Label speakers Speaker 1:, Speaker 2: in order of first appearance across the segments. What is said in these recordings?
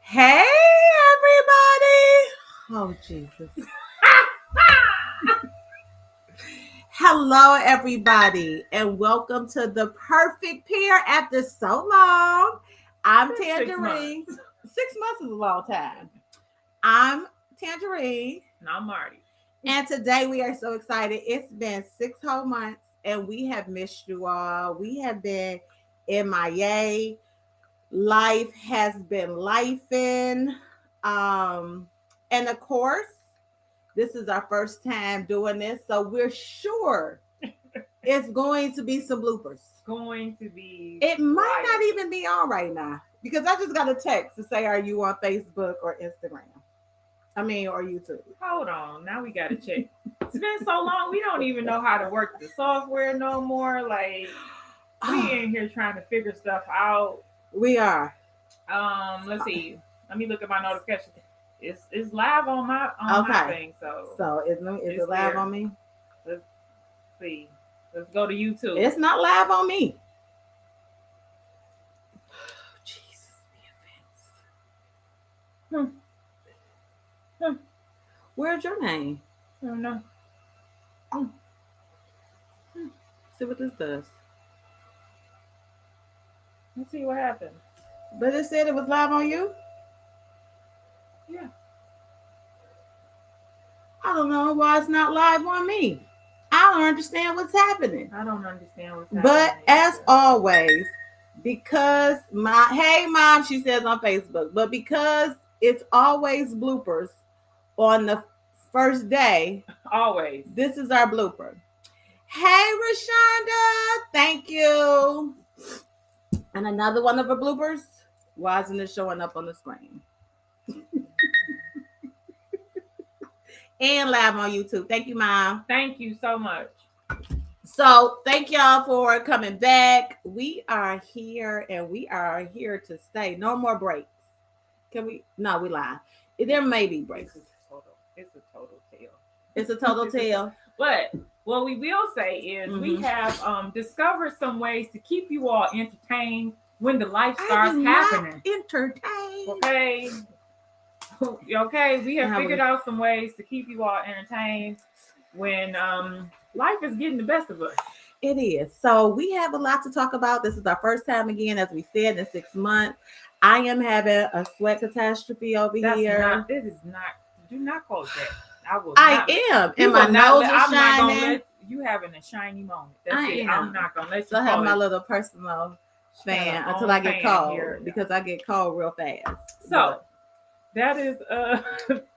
Speaker 1: Hey, everybody. Oh, Jesus. Hello, everybody, and welcome to the perfect pair after so long. I'm
Speaker 2: Been
Speaker 1: Tangerine. 6 months is a long time. I'm Tangerine,
Speaker 2: And I'm Marty.
Speaker 1: and today we are so excited. It's been 6 whole months, and we have missed you all. We have been MIA. Life has been lifing. Um, and of course, this is our first time doing this, so we're sure it's going to be some bloopers.
Speaker 2: Going to be.
Speaker 1: It might
Speaker 2: wild.
Speaker 1: not even be on right now because I just got a text to say, "Are you on Facebook or Instagram?" Or YouTube.
Speaker 2: Hold on. Now we got to check. It's been so long. We don't even know how to work the software no more. Like, we in here trying to figure stuff out.
Speaker 1: We are.
Speaker 2: Let's see. Let me look at my notifications. It's live on my thing.
Speaker 1: So is it live
Speaker 2: there.
Speaker 1: on me?
Speaker 2: Let's see. Let's go to YouTube.
Speaker 1: It's not live on me. Jesus, the offense. Where's your name?
Speaker 2: I don't know.
Speaker 1: See what this does.
Speaker 2: Let's see what happened.
Speaker 1: But it said it was live on you?
Speaker 2: Yeah.
Speaker 1: I don't know why it's not live on me. I don't understand what's happening.
Speaker 2: I don't understand what's happening.
Speaker 1: But as always, because hey mom, she says on Facebook, but because it's always bloopers on the first day,
Speaker 2: always.
Speaker 1: This is our blooper. Hey Rashonda, thank you. And another one of our bloopers. Why isn't it showing up on the screen? And live on YouTube. Thank you, Mom.
Speaker 2: Thank you so much.
Speaker 1: So thank y'all for coming back. We are here and we are here to stay. No more breaks. Can we? No, we lie. There may be breaks.
Speaker 2: It's a total tale.
Speaker 1: It's a total tale.
Speaker 2: But what we will say is we have discovered some ways to keep you all entertained when the life starts happening.
Speaker 1: Entertained.
Speaker 2: Okay. Okay, we have figured out some ways to keep you all entertained when life is getting the best of us.
Speaker 1: It is. So we have a lot to talk about. This is our first time again, as we said, in 6 months. I am having a sweat catastrophe over here.
Speaker 2: It is not. Do not call it that.
Speaker 1: I am. And my nose is shining.
Speaker 2: Not gonna let you having a shiny moment. That's it. I'm not gonna let you.
Speaker 1: So I have my little personal fan until I get cold because I get cold real fast.
Speaker 2: So that is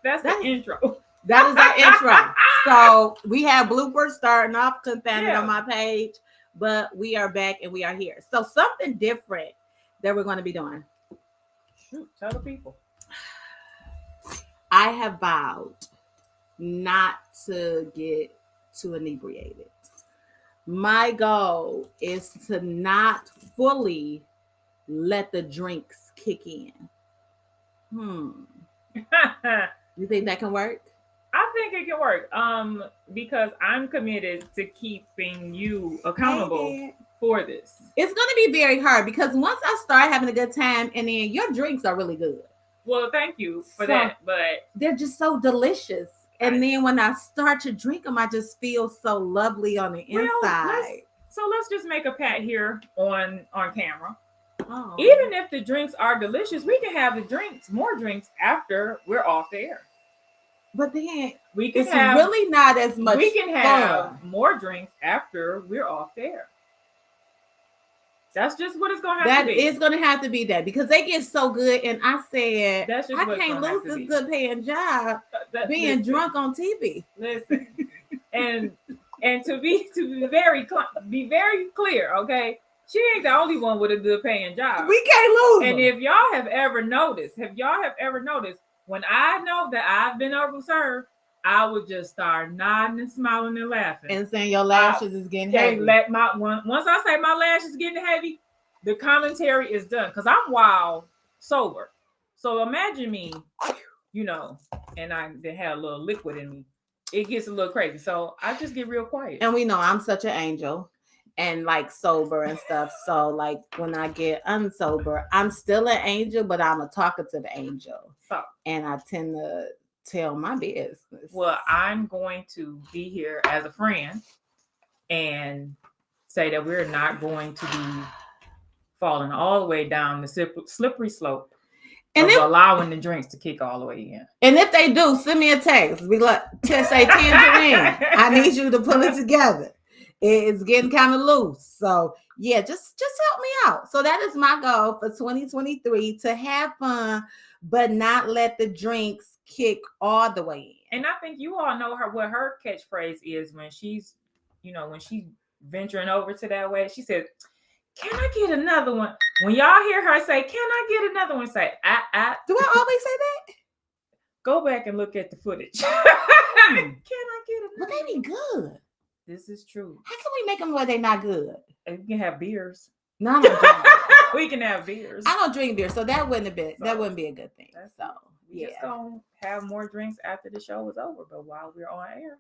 Speaker 2: that's the intro.
Speaker 1: That is our intro. So we have bloopers starting off confounded on my page, but we are back and we are here. So something different that we're going to be doing.
Speaker 2: Shoot, tell the people.
Speaker 1: I have vowed not to get too inebriated. My goal is to not fully let the drinks kick in. You think that can work?
Speaker 2: I think it can work. Because I'm committed to keeping you accountable for this.
Speaker 1: It's going to be very hard because once I start having a good time, and then your drinks are really good.
Speaker 2: Well, thank you for that, but
Speaker 1: they're just so delicious. And then when I start to drink them, I just feel so lovely on the inside.
Speaker 2: Let's just make a pact here on camera. Oh. Even if the drinks are delicious, we can have more drinks after we're off the air.
Speaker 1: But then it's really not as much.
Speaker 2: We can have more drinks after we're off the air. That's just what it's going to have to be.
Speaker 1: That is going to have to be that because they get so good. And I said, I can't lose this good paying job being drunk on TV.
Speaker 2: Listen, and to be very clear, okay? She ain't the only one with a good paying job.
Speaker 1: We can't lose.
Speaker 2: And if y'all have ever noticed, when I know that I've been overserved, I would just start nodding and smiling and laughing.
Speaker 1: And saying your lashes is getting heavy.
Speaker 2: Once I say my lashes is getting heavy, the commentary is done. Because I'm wild sober. So imagine me, and I had a little liquid in me. It gets a little crazy. So I just get real quiet.
Speaker 1: And we know I'm such an angel. and like sober and stuff. So like when I get unsober, I'm still an angel, but I'm a talkative angel.
Speaker 2: So,
Speaker 1: And I tend to tell my business.
Speaker 2: well, I'm going to be here as a friend and say that we're not going to be falling all the way down the slippery slope
Speaker 1: And
Speaker 2: of
Speaker 1: if,
Speaker 2: allowing the drinks to kick all the way in.
Speaker 1: and if they do, send me a text. Be like, say Tangerine, I need you to pull it together. It's getting kind of loose. So yeah, just help me out. So that is my goal for 2023, to have fun, but not let the drinks kick all the way in.
Speaker 2: And I think you all know what her catchphrase is when she's, when she's venturing over to that way. She said, "Can I get another one?" When y'all hear her say, "Can I get another one?" Say,
Speaker 1: Do I always say that?
Speaker 2: Go back and look at the footage. Can I get another?
Speaker 1: But they be good.
Speaker 2: This is true.
Speaker 1: How can we make them where they not good?
Speaker 2: And we can have beers.
Speaker 1: No, I don't drink beer.
Speaker 2: We can have beers.
Speaker 1: I don't drink beer, so that wouldn't be a good thing. So
Speaker 2: We just gonna have more drinks after the show is over, but while we're on air.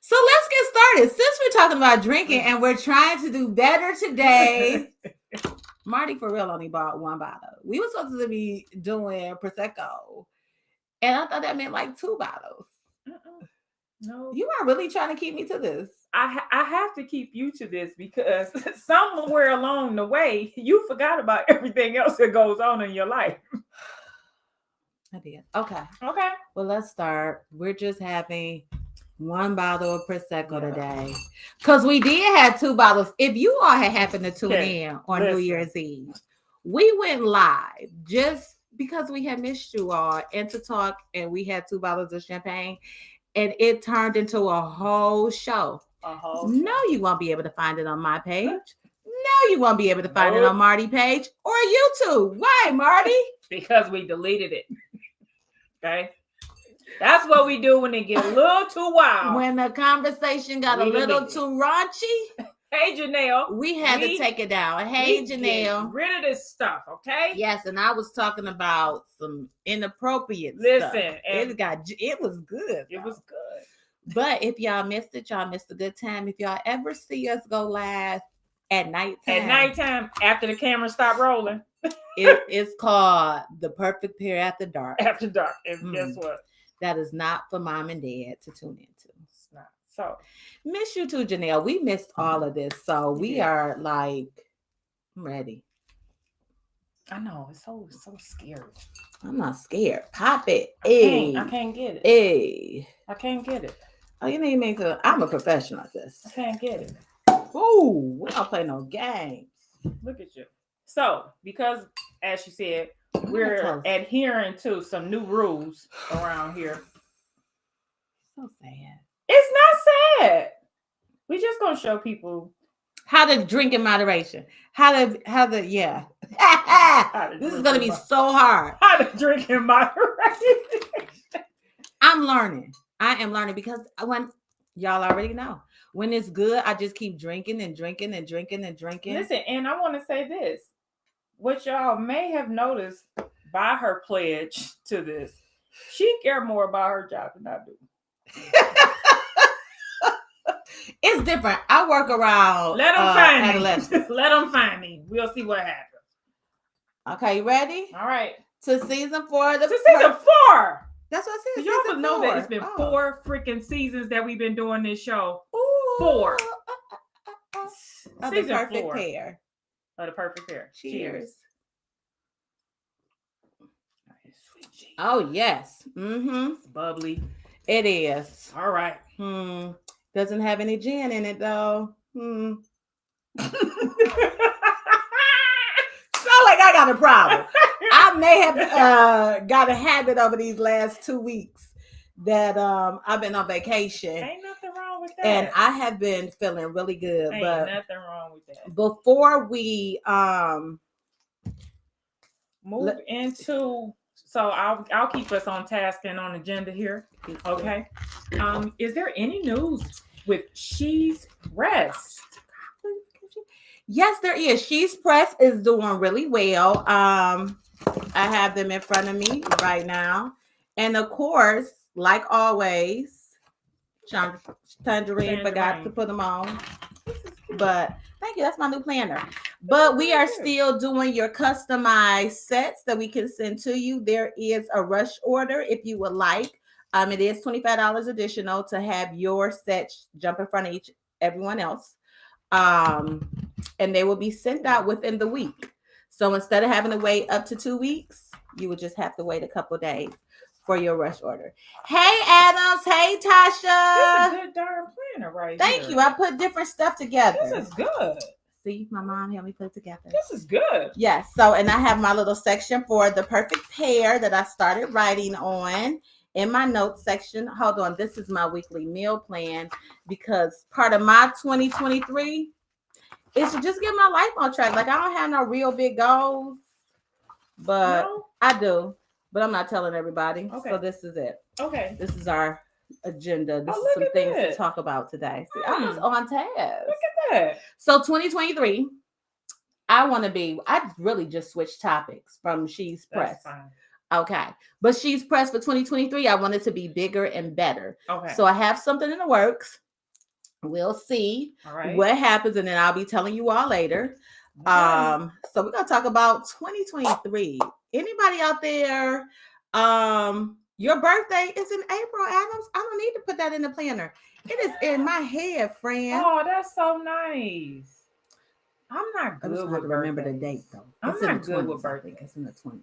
Speaker 1: So let's get started. Since we're talking about drinking and we're trying to do better today, Marty for real only bought one bottle. We were supposed to be doing Prosecco, and I thought that meant like 2 bottles.
Speaker 2: No,
Speaker 1: You are really trying to keep me to this.
Speaker 2: I have to keep you to this because somewhere along the way you forgot about everything else that goes on in your life.
Speaker 1: I did. Okay.
Speaker 2: Okay.
Speaker 1: Well, let's start. We're just having 1 bottle of Prosecco today, because we did have 2 bottles. If you all had happened to tune in on New Year's Eve, we went live just because we had missed you all and to talk, and we had 2 bottles of champagne, and it turned into a whole show. No, you won't be able to find it on my page. No, you won't be able to find it on Marty's page or YouTube. Why, Marty?
Speaker 2: Because we deleted it. Okay. That's what we do when it get a little too wild.
Speaker 1: When the conversation got a little too raunchy.
Speaker 2: Hey, Janelle.
Speaker 1: We had to take it down. Hey, Janelle.
Speaker 2: Get rid of this stuff, okay?
Speaker 1: Yes, and I was talking about some inappropriate stuff. It was good.
Speaker 2: It was good.
Speaker 1: But if y'all missed it, y'all missed a good time. If y'all ever see us go live at nighttime,
Speaker 2: after the camera stop rolling,
Speaker 1: it's called The Perfect Pair After Dark.
Speaker 2: After dark. And guess what?
Speaker 1: That is not for mom and dad to tune into.
Speaker 2: It's not. So
Speaker 1: miss you too, Janelle. We missed all of this. So we are like ready.
Speaker 2: I know. It's so scary.
Speaker 1: I'm not scared. Pop it.
Speaker 2: I can't get it.
Speaker 1: Hey.
Speaker 2: I can't get it.
Speaker 1: Oh, you need me to. I'm a professional at this.
Speaker 2: I can't get it.
Speaker 1: Ooh, we don't play no games.
Speaker 2: Look at you. So, because as you said, we're adhering to some new rules around here.
Speaker 1: So sad.
Speaker 2: It's not sad. We just gonna show people
Speaker 1: how to drink in moderation. This is gonna be so hard.
Speaker 2: How to drink in moderation.
Speaker 1: I'm learning. I am learning because when y'all already know when it's good, I just keep drinking and drinking and drinking and drinking.
Speaker 2: Listen, and I want to say this. What y'all may have noticed by her pledge to this, she cares more about her job than I do.
Speaker 1: It's different. I work around.
Speaker 2: Let them find me. Let them find me. We'll see what happens.
Speaker 1: Okay, you ready?
Speaker 2: All right.
Speaker 1: To season 4.
Speaker 2: To season 4.
Speaker 1: That's what I said.
Speaker 2: Y'all know that it's been 4 freaking seasons that we've been doing this show.
Speaker 1: Ooh.
Speaker 2: 4.
Speaker 1: Of the perfect pair.
Speaker 2: Of the perfect pair. Cheers.
Speaker 1: Oh yes. Mm-hmm.
Speaker 2: It's bubbly.
Speaker 1: It is.
Speaker 2: All right.
Speaker 1: Doesn't have any gin in it though. Sound like I got a problem. I may have got a habit over these last 2 weeks that I've been on vacation.
Speaker 2: Ain't nothing wrong with that.
Speaker 1: And I have been feeling really good.
Speaker 2: Ain't
Speaker 1: but
Speaker 2: nothing wrong with that.
Speaker 1: Before we
Speaker 2: move into, so I'll keep us on task and on agenda here. Okay. Is there any news with She's Pressed?
Speaker 1: Yes, there is. She's Pressed is doing really well. I have them in front of me right now. And of course, like always, Tangerine forgot to put them on. But thank you. That's my new planner. But we are still doing your customized sets that we can send to you. There is a rush order if you would like. It is $25 additional to have your set jump in front of everyone else. And they will be sent out within the week. So instead of having to wait up to 2 weeks, you would just have to wait a couple days for your rush order. Hey, Adams. Hey, Tasha.
Speaker 2: This is a good darn planner right
Speaker 1: Thank
Speaker 2: here.
Speaker 1: you. I put different stuff together.
Speaker 2: This is good.
Speaker 1: See, my mom helped me put it together.
Speaker 2: This is good.
Speaker 1: Yes. So, and I have my little section for the perfect pair that I started writing on in my notes section. Hold on. This is my weekly meal plan because part of my 2023 is to just get my life on track. Like, I don't have no real big goals, but
Speaker 2: No?
Speaker 1: I do. But I'm not telling everybody.
Speaker 2: Okay.
Speaker 1: So this is it.
Speaker 2: Okay.
Speaker 1: This is our agenda. This is
Speaker 2: look
Speaker 1: some
Speaker 2: at
Speaker 1: things
Speaker 2: that.
Speaker 1: to talk about today. See, I was on task.
Speaker 2: Look at that.
Speaker 1: So 2023, I really just switched topics from She's Pressed.
Speaker 2: That's fine.
Speaker 1: Okay. But She's Pressed for 2023, I want it to be bigger and better.
Speaker 2: Okay.
Speaker 1: So I have something in the works. We'll see
Speaker 2: all right.
Speaker 1: what happens, and then I'll be telling you all later.
Speaker 2: Okay.
Speaker 1: So we're gonna talk about 2023. Anybody out there? Your birthday is in April, Adams. I don't need to put that in the planner. It is in my head, friend.
Speaker 2: Oh, that's so nice. I'm not
Speaker 1: I
Speaker 2: good
Speaker 1: just
Speaker 2: with
Speaker 1: have to remember the
Speaker 2: birthdays.
Speaker 1: date though.
Speaker 2: I'm
Speaker 1: It's in
Speaker 2: not
Speaker 1: the
Speaker 2: good
Speaker 1: 20s,
Speaker 2: with
Speaker 1: I think.
Speaker 2: birthdays.
Speaker 1: It's in the 20s.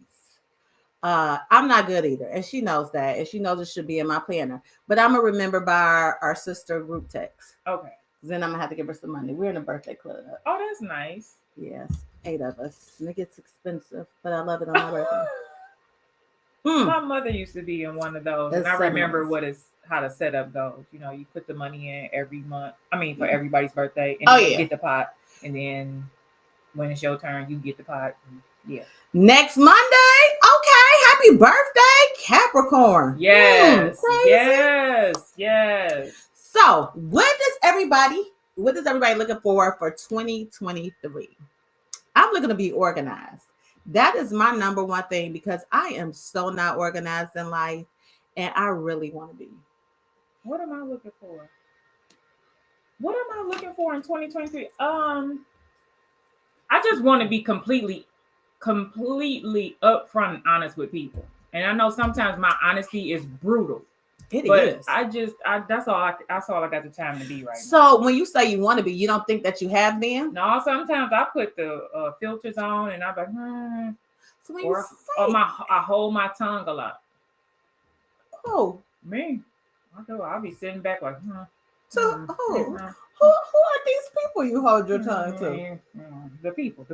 Speaker 1: I'm not good either, and she knows that, and she knows it should be in my planner. But I'm gonna remember by our sister group text.
Speaker 2: Okay.
Speaker 1: Then I'm gonna have to give her some money. We're in a birthday club.
Speaker 2: Oh, that's nice.
Speaker 1: Yes, 8 of us. And it gets expensive, but I love it on my birthday.
Speaker 2: My mother used to be in one of those,
Speaker 1: That's
Speaker 2: and I remember
Speaker 1: seminars.
Speaker 2: how the setup goes. You know, you put the money in every month. I mean, for everybody's birthday, and
Speaker 1: Oh,
Speaker 2: then you
Speaker 1: yeah.
Speaker 2: get the pot, and then when it's your turn, you get the pot. Yeah.
Speaker 1: Next Monday, okay. Happy birthday, Capricorn.
Speaker 2: Yes.
Speaker 1: Crazy.
Speaker 2: Yes.
Speaker 1: So, what is everybody looking for 2023? I'm looking to be organized. That is my number one thing because I am so not organized in life, and I really want to be.
Speaker 2: What am I looking for? What am I looking for in 2023? I just want to be completely upfront and honest with people. And I know sometimes my honesty is brutal.
Speaker 1: It
Speaker 2: but
Speaker 1: is.
Speaker 2: That's all I got the time to be right now.
Speaker 1: So when you say you want to be, you don't think that you have been?
Speaker 2: No, sometimes I put the filters on and I'm like,
Speaker 1: So when
Speaker 2: or I hold my tongue a lot.
Speaker 1: Oh,
Speaker 2: Me. I'll be sitting back like,
Speaker 1: So who are these people you hold your tongue to?
Speaker 2: The people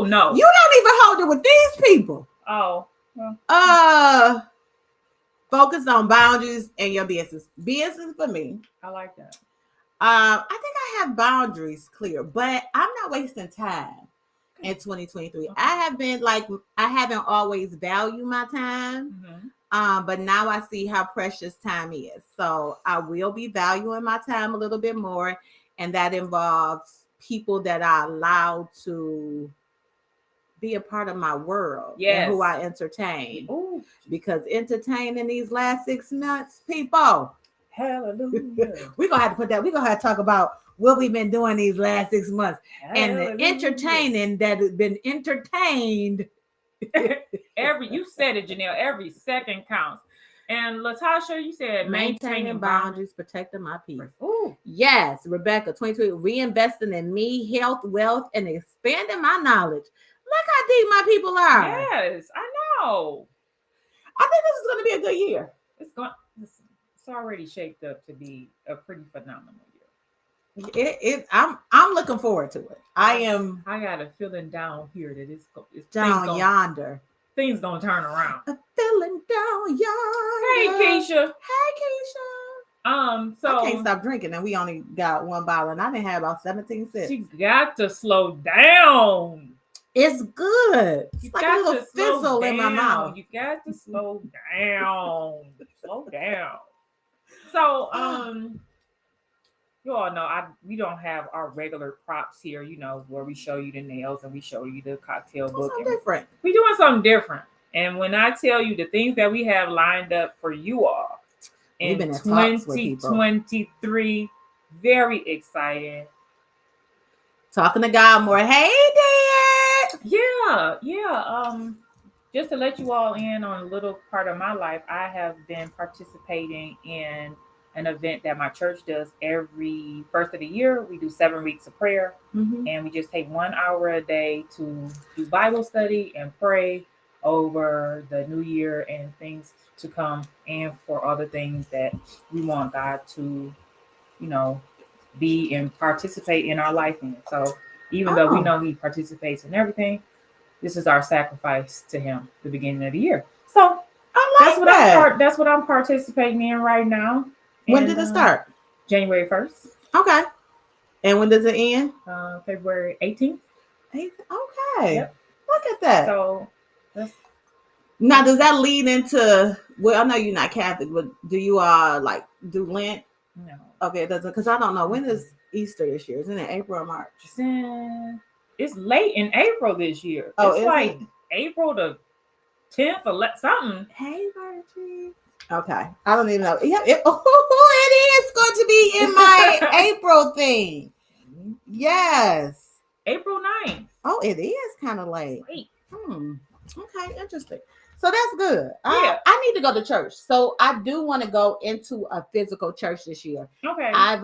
Speaker 2: know.
Speaker 1: You don't even hold it with these people.
Speaker 2: Oh, well.
Speaker 1: Focus on boundaries and your business. Business for me.
Speaker 2: I like that.
Speaker 1: I think I have boundaries clear, but I'm not wasting time in 2023.
Speaker 2: Okay.
Speaker 1: I haven't always valued my time.
Speaker 2: Mm-hmm.
Speaker 1: But now I see how precious time is. So I will be valuing my time a little bit more. And that involves people that I allow to be a part of my world.
Speaker 2: Yes.
Speaker 1: And who I entertain.
Speaker 2: Ooh.
Speaker 1: Because entertaining these last 6 months, people.
Speaker 2: Hallelujah.
Speaker 1: We're going to have to put that. We're going to have to talk about what we've been doing these last 6 months.
Speaker 2: Hallelujah.
Speaker 1: And the entertaining that has been entertained.
Speaker 2: You said it, Janelle. Every second counts. And Latasha, you said
Speaker 1: maintaining boundaries, protecting my peace.
Speaker 2: Ooh.
Speaker 1: Yes, Rebecca, 22, reinvesting in me, health, wealth, and expanding my knowledge. Look how deep my people are.
Speaker 2: Yes, I know.
Speaker 1: I think this is going to be a good year.
Speaker 2: It's already shaped up to be a pretty phenomenal
Speaker 1: year. I'm looking forward to it. I
Speaker 2: got a feeling down here that it's
Speaker 1: down yonder.
Speaker 2: Things gonna turn around.
Speaker 1: A feeling down yonder.
Speaker 2: Hey, Keisha.
Speaker 1: Hey, Keisha.
Speaker 2: So
Speaker 1: I can't stop drinking, and we only got one bottle, and I didn't have about 17 sips.
Speaker 2: She got to slow down.
Speaker 1: It's good. It's like a little fizzle in my mouth.
Speaker 2: You got to slow down. Slow down. So, you all know we don't have our regular props here, where we show you the nails and we show you the cocktail book.
Speaker 1: Something different.
Speaker 2: We're doing something different. And when I tell you the things that we have lined up for you all in 2023, very exciting.
Speaker 1: Talking to God more. Hey, Dad.
Speaker 2: Yeah. Just to let you all in on a little part of my life, I have been participating in an event that my church does every first of the year. We do 7 weeks of prayer, and we just take 1 hour a day to do Bible study and pray over the new year and things to come, and for other things that we want God to, you know, be and participate in our life in. So even though we know He participates in everything, this is our sacrifice to Him, the beginning of the year. So
Speaker 1: I like that.
Speaker 2: that's what I'm participating in right now.
Speaker 1: When did it start?
Speaker 2: January 1st.
Speaker 1: Okay. And when does it end?
Speaker 2: February 18th.
Speaker 1: Okay.
Speaker 2: Yep.
Speaker 1: Look at that.
Speaker 2: So
Speaker 1: now, does that lead into? Well, I know you're not Catholic, but do you like do Lent?
Speaker 2: No.
Speaker 1: Okay, it doesn't, because I don't know when is Easter this year. Isn't it April or March?
Speaker 2: It's late in April this year.
Speaker 1: Oh,
Speaker 2: it's
Speaker 1: is
Speaker 2: like
Speaker 1: it?
Speaker 2: April the 10th or something.
Speaker 1: Hey, Virgie. Okay, I don't even know. Yeah, it is going to be in my April thing. Yes.
Speaker 2: April 9th.
Speaker 1: Oh, it is kind of late.
Speaker 2: Wait.
Speaker 1: Okay, interesting. So that's good.
Speaker 2: Yeah.
Speaker 1: I need to go to church. So I do want to go into a physical church this year.
Speaker 2: Okay.
Speaker 1: I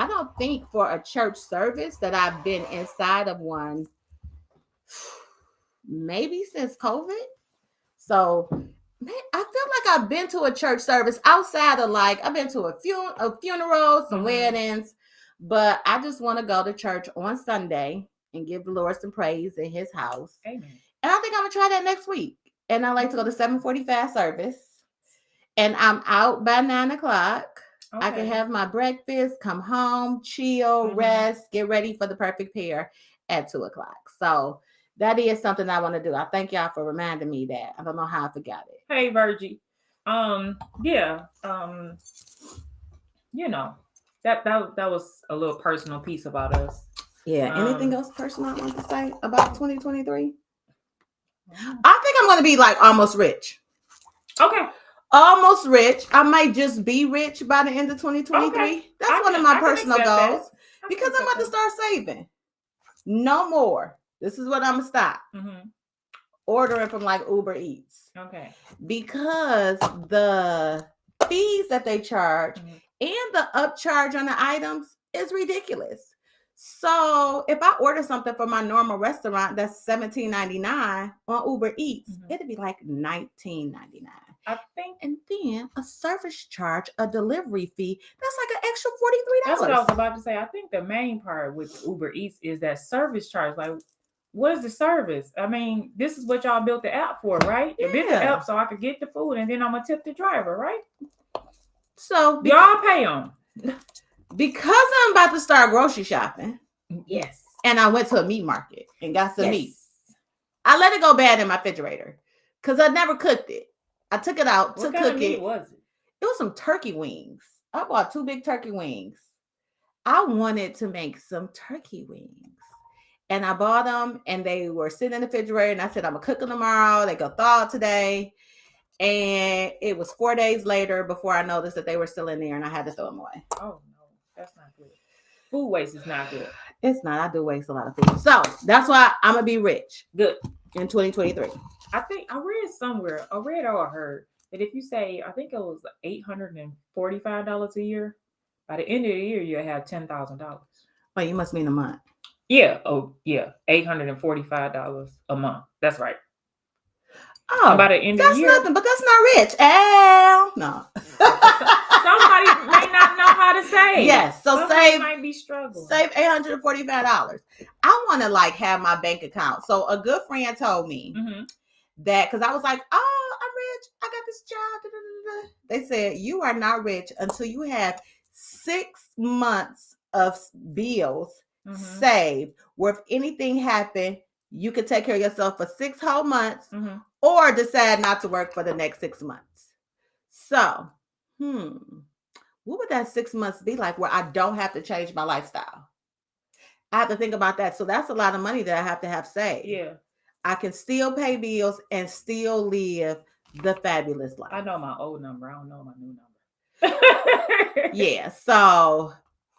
Speaker 1: don't think for a church service that I've been inside of one maybe since COVID. So man, I feel like I've been to a church service outside of I've been to a funeral, some weddings, but I just want to go to church on Sunday and give the Lord some praise in His house.
Speaker 2: Amen.
Speaker 1: And I think I'm gonna try that next week. And I like to go to 7:45 service, and I'm out by 9:00. Okay. I can have my breakfast, come home, chill, rest, get ready for the perfect pair at 2:00. So that is something I want to do. I thank y'all for reminding me that. I don't know how I forgot it.
Speaker 2: Hey, Virgie. Yeah. That was a little personal piece about us.
Speaker 1: Yeah. Anything else personal I want to say about 2023? I think I'm going to be almost rich.
Speaker 2: Okay.
Speaker 1: Almost rich. I might just be rich by the end of 2023. Okay. That's one of my personal goals, because I'm about to start saving. No more. This is what I'm going to stop. Ordering from Uber Eats. Okay. Because the fees that they charge and the upcharge on the items is ridiculous. So if I order something from my normal restaurant that's $17.99 on Uber Eats, it'd be $19.99.
Speaker 2: I think.
Speaker 1: And then a service charge, a delivery fee, that's an extra $43.
Speaker 2: That's what I was about to say. I think the main part with Uber Eats is that service charge. What is the service? I mean, this is what y'all built the app for, right? You built the app so I could get the food, and then I'm gonna tip the driver, right? So y'all pay them.
Speaker 1: Because I'm about to start grocery shopping.
Speaker 2: Yes.
Speaker 1: And I went to a meat market and got some meat. I let it go bad in my refrigerator because I never cooked it. I took it out to cook it.
Speaker 2: What was it?
Speaker 1: It was some turkey wings. I bought 2 big turkey wings. I wanted to make some turkey wings. And I bought them, and they were sitting in the refrigerator, and I said, I'm going to cook them tomorrow. They go thaw today. And it was 4 days later before I noticed that they were still in there, and I had to throw them away.
Speaker 2: Oh, no. That's not good. Food waste is not good.
Speaker 1: It's not. I do waste a lot of food. So that's why I'm going to be rich.
Speaker 2: Good.
Speaker 1: In 2023.
Speaker 2: I think I read somewhere, I heard that if you say, I think it was $845 a year, by the end of the year, you'll have $10,000.
Speaker 1: Well, you must mean a month.
Speaker 2: Yeah. Oh, yeah. $845 a month. That's right.
Speaker 1: Oh,
Speaker 2: and by the end of the year,
Speaker 1: that's nothing, but that's not rich. No.
Speaker 2: Somebody may not know how to save.
Speaker 1: Yes, so
Speaker 2: somebody might be struggling.
Speaker 1: Save $845. I want to have my bank account. So a good friend told me that, because I was like, oh, I'm rich. I got this job. They said you are not rich until you have 6 months of bills saved, where if anything happened, you could take care of yourself for 6 whole months, or decide not to work for the next 6 months. So, what would that 6 months be like where I don't have to change my lifestyle? I have to think about that. So that's a lot of money that I have to have saved.
Speaker 2: Yeah.
Speaker 1: I can still pay bills and still live the fabulous life.
Speaker 2: I know my old number. I don't know my new number.
Speaker 1: Yeah. So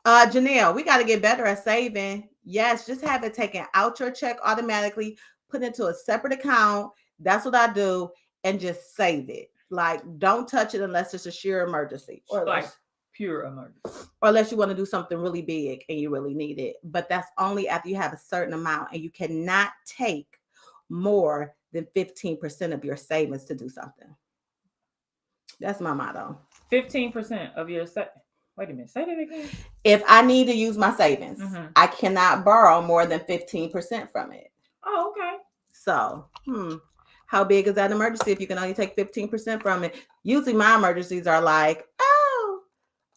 Speaker 1: Janelle, we got to get better at saving. Yes, just have it taken out your check automatically, put it into a separate account. That's what I do, and just save it. Like, don't touch it unless it's a sheer emergency, or
Speaker 2: Like pure emergency.
Speaker 1: or unless you want to do something really big and you really need it. But that's only after you have a certain amount, and you cannot take more than 15% of your savings to do something. That's my motto.
Speaker 2: 15% of your wait a minute, say that again.
Speaker 1: If I need to use my savings, I cannot borrow more than 15% from it.
Speaker 2: Oh, okay.
Speaker 1: So, how big is that emergency if you can only take 15% from it? Usually my emergencies are like, oh,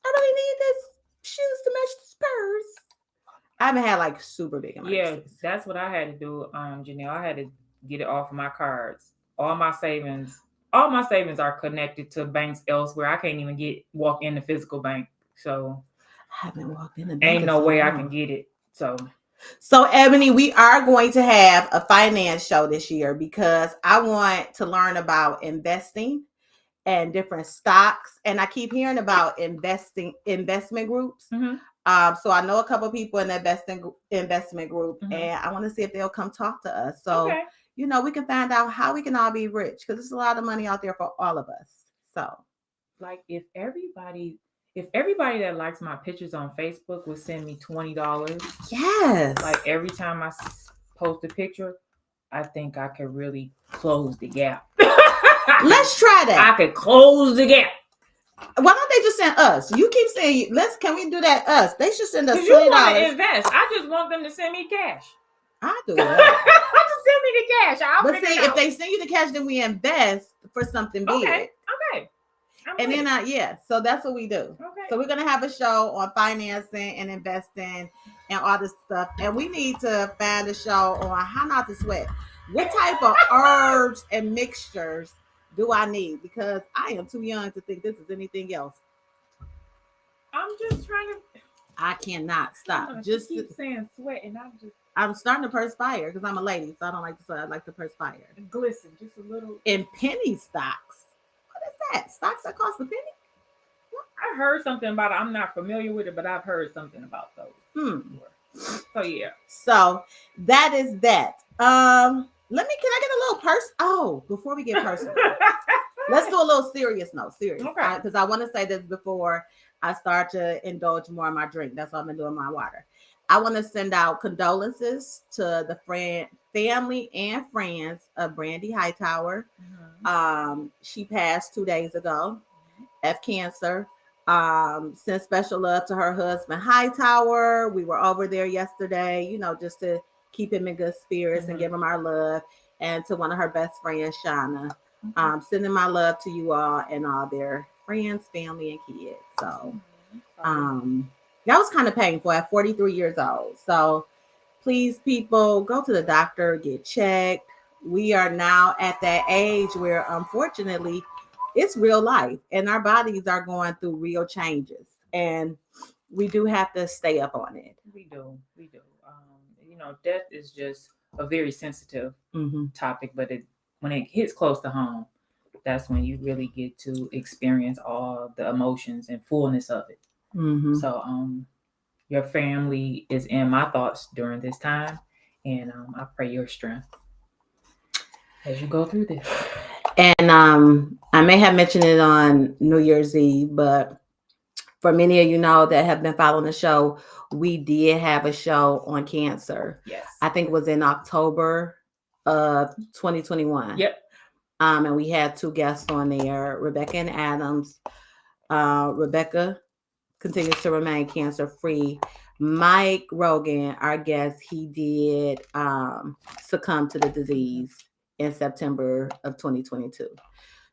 Speaker 1: I really need this shoes to match the Spurs. I haven't had like super big emergencies.
Speaker 2: Yeah, that's what I had to do, Janelle. I had to get it off of my cards. All my savings are connected to banks elsewhere. I can't even walk in the physical bank. So
Speaker 1: I haven't walked in the bank.
Speaker 2: Ain't no way I can get it. So
Speaker 1: Ebony, we are going to have a finance show this year because I want to learn about investing and different stocks. And I keep hearing about investment groups. So I know a couple of people in the investment group, and I want to see if they'll come talk to us. So, we can find out how we can all be rich, because there's a lot of money out there for all of us. So,
Speaker 2: like, if everybody that likes my pictures on Facebook would send me $20,
Speaker 1: yes,
Speaker 2: like every time I post a picture, I think I could really close the gap.
Speaker 1: Let's try that.
Speaker 2: I could close the gap.
Speaker 1: Why don't they just send us? You keep saying, can we do that us? They should send us $20.
Speaker 2: You want to invest. I just want them to send me cash.
Speaker 1: I do that.
Speaker 2: Just send me the cash.
Speaker 1: But see, if they send you the cash, then we invest for something big.
Speaker 2: Okay.
Speaker 1: And then, so that's what we do. Okay. So we're going to have a show on financing and investing and all this stuff. And we need to find a show on how not to sweat. What type of herbs and mixtures do I need? Because I am too young to think this is anything else.
Speaker 2: I'm just trying to.
Speaker 1: I cannot stop.
Speaker 2: Just keep saying sweat, and
Speaker 1: I'm starting to perspire because I'm a lady, so I don't like to sweat. I like to perspire.
Speaker 2: Glisten, just a little.
Speaker 1: In penny stocks. What is that? Stocks that cost a penny?
Speaker 2: I heard something about it. I'm not familiar with it, but I've heard something about those. So yeah.
Speaker 1: So that is that. Can I get a little Oh, before we get personal, let's do a little serious note. Serious.
Speaker 2: Okay.
Speaker 1: Because I want to say this before I start to indulge more in my drink. That's why I've been doing my water. I want to send out condolences to the family and friends of Brandy Hightower. She passed 2 days ago of cancer. Send special love to her husband Hightower. We were over there yesterday, just to keep him in good spirits and give him our love. And to one of her best friends, Shauna. Sending my love to you all and all their friends, family, and kids. So that was kind of painful at 43 years old. So please, people, go to the doctor, get checked. We are now at that age where, unfortunately, it's real life and our bodies are going through real changes, and we do have to stay up on it.
Speaker 2: We do. Death is just a very sensitive topic, but when it hits close to home, that's when you really get to experience all the emotions and fullness of it. So your family is in my thoughts during this time, and I pray your strength as you go through this.
Speaker 1: And I may have mentioned it on New Year's Eve, but for many of you that have been following the show, we did have a show on cancer.
Speaker 2: Yes.
Speaker 1: I think it was in October of 2021.
Speaker 2: Yep.
Speaker 1: And we had 2 guests on there, Rebecca and Adams. Rebecca continues to remain cancer-free. Mike Rogan, our guest, he did succumb to the disease in September of 2022.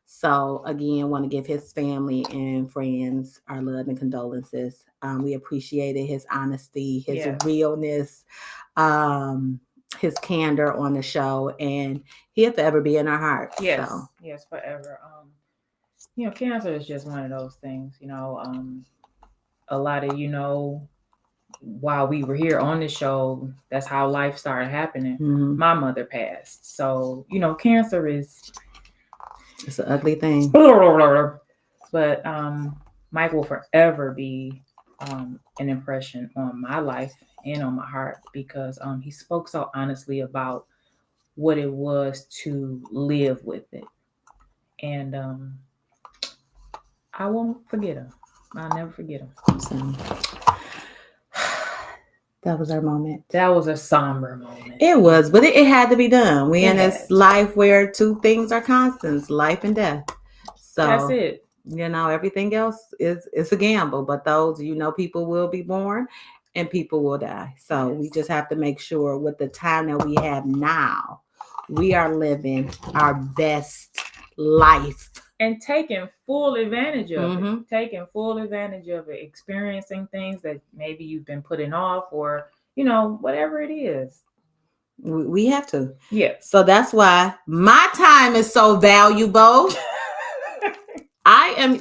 Speaker 1: So again, want to give his family and friends our love and condolences. We appreciated his honesty, his realness, his candor on the show, and he'll forever be in our hearts.
Speaker 2: Yes,
Speaker 1: so.
Speaker 2: Yes, forever. Cancer is just one of those things. A lot of while we were here on the show, that's how life started happening. My mother passed, so cancer is.
Speaker 1: It's an ugly thing.
Speaker 2: But Mike will forever be an impression on my life and on my heart because he spoke so honestly about what it was to live with it. And I won't forget him. I'll never forget him.
Speaker 1: So, that was our moment.
Speaker 2: That was a somber moment.
Speaker 1: It was, but it had to be done. We
Speaker 2: It
Speaker 1: in this
Speaker 2: had to.
Speaker 1: life where two things are constants: life and death. So
Speaker 2: That's it.
Speaker 1: Everything else is a gamble. But those, people will be born and people will die. So we just have to make sure with the time that we have now, we are living our best life.
Speaker 2: And taking full advantage of
Speaker 1: Mhm.
Speaker 2: it. Taking full advantage of it. Experiencing things that maybe you've been putting off or, whatever it is.
Speaker 1: We have to.
Speaker 2: Yeah.
Speaker 1: So that's why my time is so valuable. I am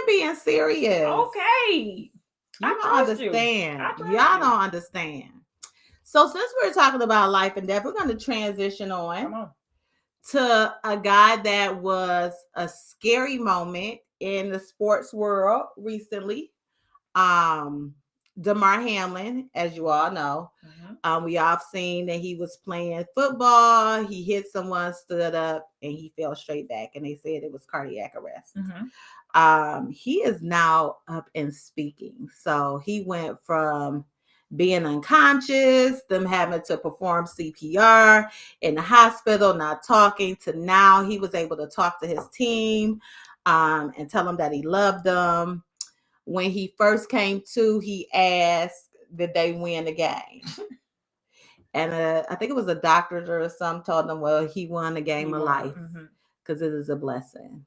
Speaker 1: being serious.
Speaker 2: Okay.
Speaker 1: You don't understand. Y'all don't understand. So since we're talking about life and death, we're going to transition on to a guy that was a scary moment in the sports world recently. Damar Hamlin, as you all know. We all seen that he was playing football. He hit someone, stood up, and he fell straight back. And they said it was cardiac arrest. He is now up and speaking. So he went from being unconscious, them having to perform CPR in the hospital, not talking, to now he was able to talk to his team and tell them that he loved them. When he first came to, he asked, did they win the game? And I think it was a doctor or something told him, well, he won the game of life because it is a blessing.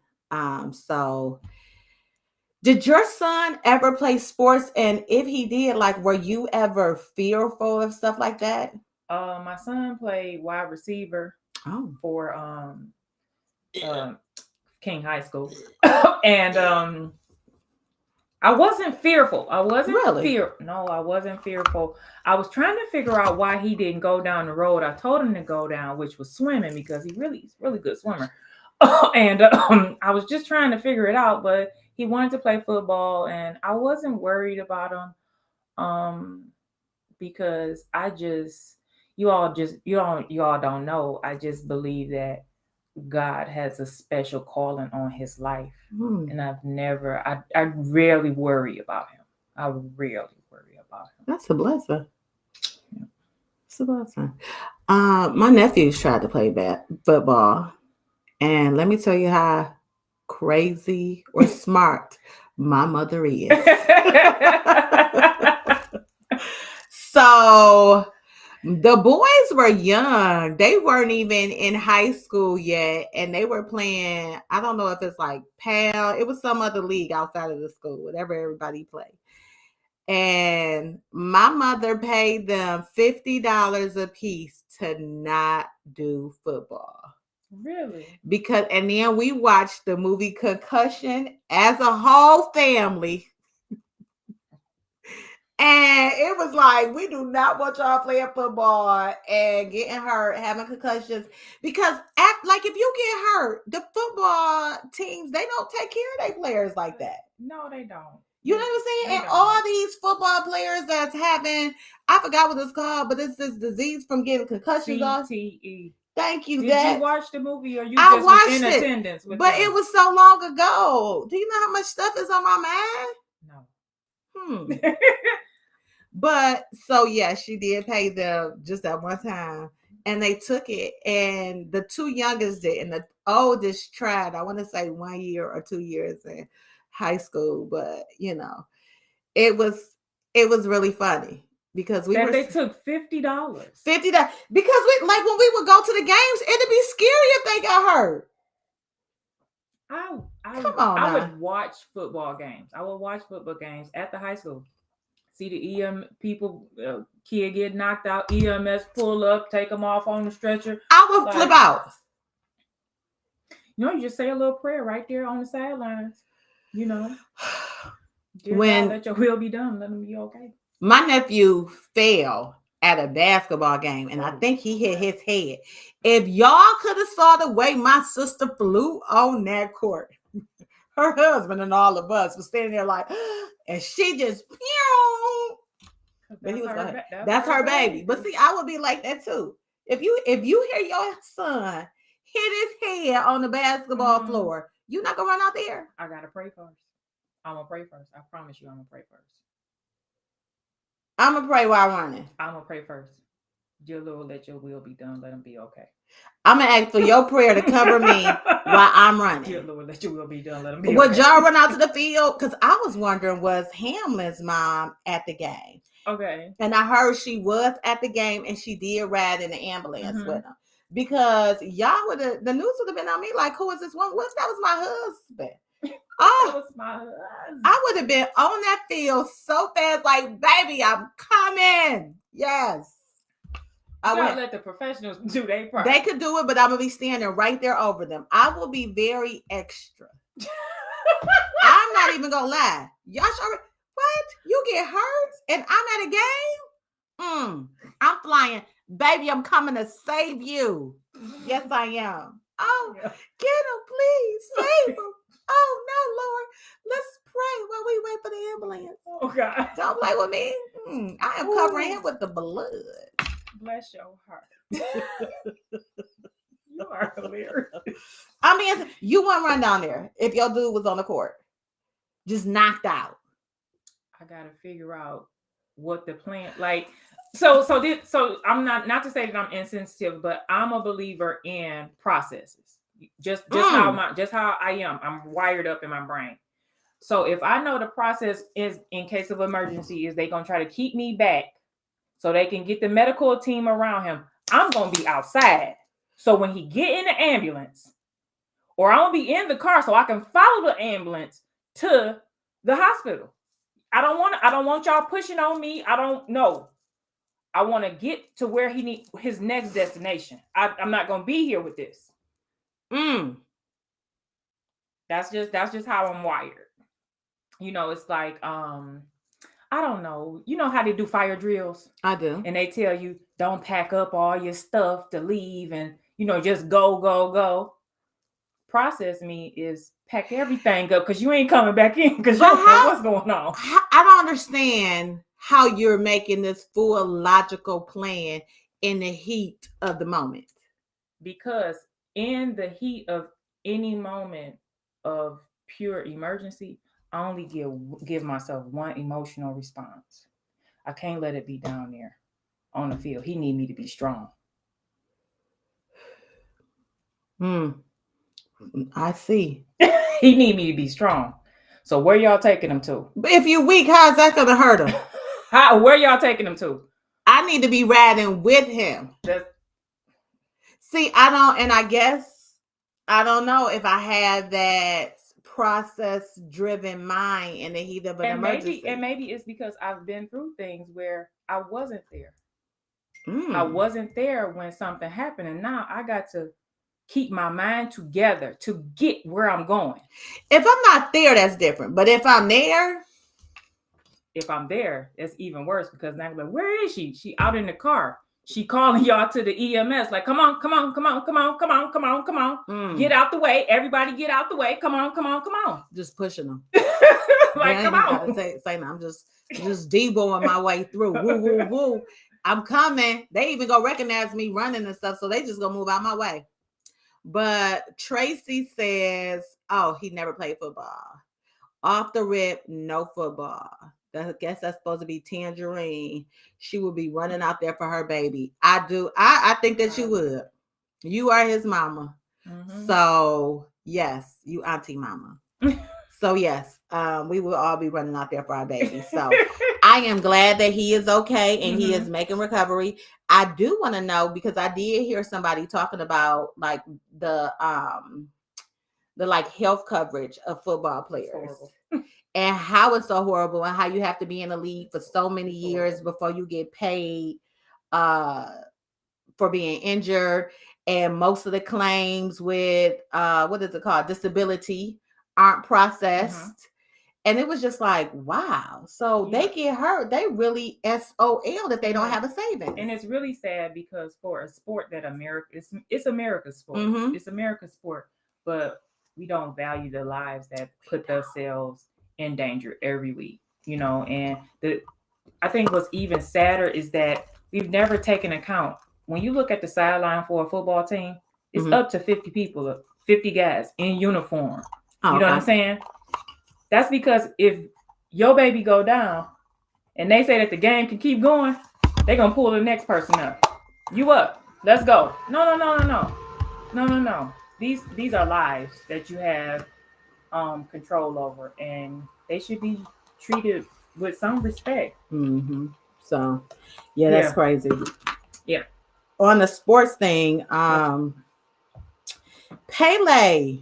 Speaker 1: So did your son ever play sports? And if he did, were you ever fearful of stuff like that?
Speaker 2: My son played wide receiver for King High School. And I wasn't fearful. I wasn't No, I wasn't fearful. I was trying to figure out why he didn't go down the road I told him to go down, which was swimming, because he's really good swimmer. And I was just trying to figure it out, but he wanted to play football, and I wasn't worried about him, because you all don't know. I just believe that God has a special calling on his life. And I rarely worry about him. I rarely worry about him.
Speaker 1: That's a blessing. Yeah. It's a blessing. My nephews tried to play football. And let me tell you how crazy or smart my mother is. So the boys were young. They weren't even in high school yet. And they were playing, I don't know if it's like PAL. It was some other league outside of the school, whatever everybody played. And my mother paid them $50 a piece to not do football.
Speaker 2: Really?
Speaker 1: And then we watched the movie Concussion as a whole family. And it was like, we do not want y'all playing football and getting hurt, having concussions. Because if you get hurt, the football teams, they don't take care of their players like that.
Speaker 2: No, they don't.
Speaker 1: You know what I'm saying? And all these football players that's having, I forgot what it's called, but it's this disease from getting concussions.
Speaker 2: CTE.
Speaker 1: Thank you.
Speaker 2: Did you watch the movie, or you just was in attendance with
Speaker 1: but them? It was so long ago. Do you know how much stuff is on my mind? No. But so yeah, she did pay them just that one time, and they took it. And the two youngest did, and the oldest tried. I want to say 1 year or 2 years in high school, but it was really funny. Because
Speaker 2: they took $50.
Speaker 1: $50 because when we would go to the games, it'd be scary if they got hurt.
Speaker 2: I would watch football games. I would watch football games at the high school. See the people, kid get knocked out, EMS pull up, take them off on the stretcher.
Speaker 1: I would flip out.
Speaker 2: You just say a little prayer right there on the sidelines. Dear
Speaker 1: when
Speaker 2: God, let your will be done, let them be okay.
Speaker 1: My nephew fell at a basketball game, and I think he hit his head. If y'all could have saw the way my sister flew on that court, her husband and all of us was standing there like, and she just, pew. But he was like, that's her baby. But see, I would be like that too. If you hear your son hit his head on the basketball floor, you not gonna run out there.
Speaker 2: I gotta pray first. I'm gonna pray first. I promise you, I'm gonna pray first.
Speaker 1: I'm gonna pray while running.
Speaker 2: I'm gonna pray first. Dear Lord, let your will be done. Let him be okay.
Speaker 1: I'm gonna ask for your prayer to cover me while I'm running.
Speaker 2: Dear Lord, let your will be done. Let him be
Speaker 1: Would
Speaker 2: okay.
Speaker 1: y'all run out to the field? Because I was wondering, was Hamlin's mom at the game?
Speaker 2: Okay.
Speaker 1: And I heard she was at the game and she did ride in the ambulance with him. Because y'all the news would have been on me like, who is this one? That was my husband.
Speaker 2: That was my husband.
Speaker 1: I would have been on that field so fast, like, baby, I'm coming. Yes.
Speaker 2: I would let the professionals do their part.
Speaker 1: They could do it, but I'm gonna be standing right there over them. I will be very extra. I'm not even gonna lie. Y'all sure? What? You get hurt and I'm at a game? I'm flying. Baby, I'm coming to save you. Yes, I am. Oh, get him, please. Save him. Oh, no, Lord. Let's pray while we wait for the ambulance.
Speaker 2: Oh, God.
Speaker 1: Don't play with me. I am covering him with the blood.
Speaker 2: Bless your heart. You are hilarious.
Speaker 1: I mean, you wouldn't run down there if your dude was on the court. Just knocked out.
Speaker 2: I gotta figure out what the plan like. So I'm not to say that I'm insensitive, but I'm a believer in processes. Just how I am. I'm wired up in my brain. So if I know the process is in case of emergency is they gonna try to keep me back so they can get the medical team around him, I'm gonna be outside. So when he get in the ambulance, or I'm gonna be in the car so I can follow the ambulance to the hospital. I don't want y'all pushing on me. I don't know. I want to get to where he needs his next destination. I'm not gonna be here with this. That's just how I'm wired. You know, it's like I don't know. You know how they do fire drills?
Speaker 1: I do.
Speaker 2: And they tell you don't pack up all your stuff to leave and just go. Process me is pack everything up because you ain't coming back in because you don't know what's going on.
Speaker 1: I don't understand how you're making this full logical plan in the heat of the moment.
Speaker 2: Because in the heat of any moment of pure emergency, I only give myself one emotional response. I can't let it be down there on the field. He need me to be strong.
Speaker 1: I see.
Speaker 2: He need me to be strong. So where y'all taking him to?
Speaker 1: But if you're weak, how's that gonna hurt him?
Speaker 2: Where y'all taking him to?
Speaker 1: I need to be riding with him. See, I guess I don't know if I have that process-driven mind in the heat of an emergency.
Speaker 2: Maybe it's because I've been through things where I wasn't there. I wasn't there when something happened, and now I got to keep my mind together to get where I'm going.
Speaker 1: If I'm not there, that's different. But if I'm there,
Speaker 2: it's even worse because now I'm like, where is she? She out in the car. She calling y'all to the EMS like, come on. Get out the way. Everybody get out the way. Come on.
Speaker 1: Just pushing them.
Speaker 2: Like, come on.
Speaker 1: Say no, I'm just Deboing my way through. Woo. I'm coming. They even gonna recognize me running and stuff, so they just gonna move out my way. But Tracy says, oh, he never played football. Off the rip, no football. I guess that's supposed to be Tangerine. She would be running out there for her baby. I do. I think that you would. You are his mama. Mm-hmm. So, yes, you auntie mama. So, yes, we will all be running out there for our baby. So, I am glad that he is okay and he is making recovery. I do want to know because I did hear somebody talking about like the like health coverage of football players and how it's so horrible and how you have to be in the league for so many years before you get paid for being injured. And most of the claims with what is it called? Disability aren't processed. And it was just like, wow. So they get hurt. They really SOL if they don't have a savings.
Speaker 2: And it's really sad because for a sport that it's America's sport. It's America's sport. But we don't value the lives that put themselves in danger every week, and I think what's even sadder is that we've never taken account. When you look at the sideline for a football team, it's up to 50 people, 50 guys in uniform. You know what I'm saying? That's because if your baby go down and they say that the game can keep going, they're going to pull the next person up. You up. Let's go. No. These are lives that you have control over, and they should be treated with some respect.
Speaker 1: Mm-hmm. So, that's crazy.
Speaker 2: Yeah.
Speaker 1: On the sports thing, Pele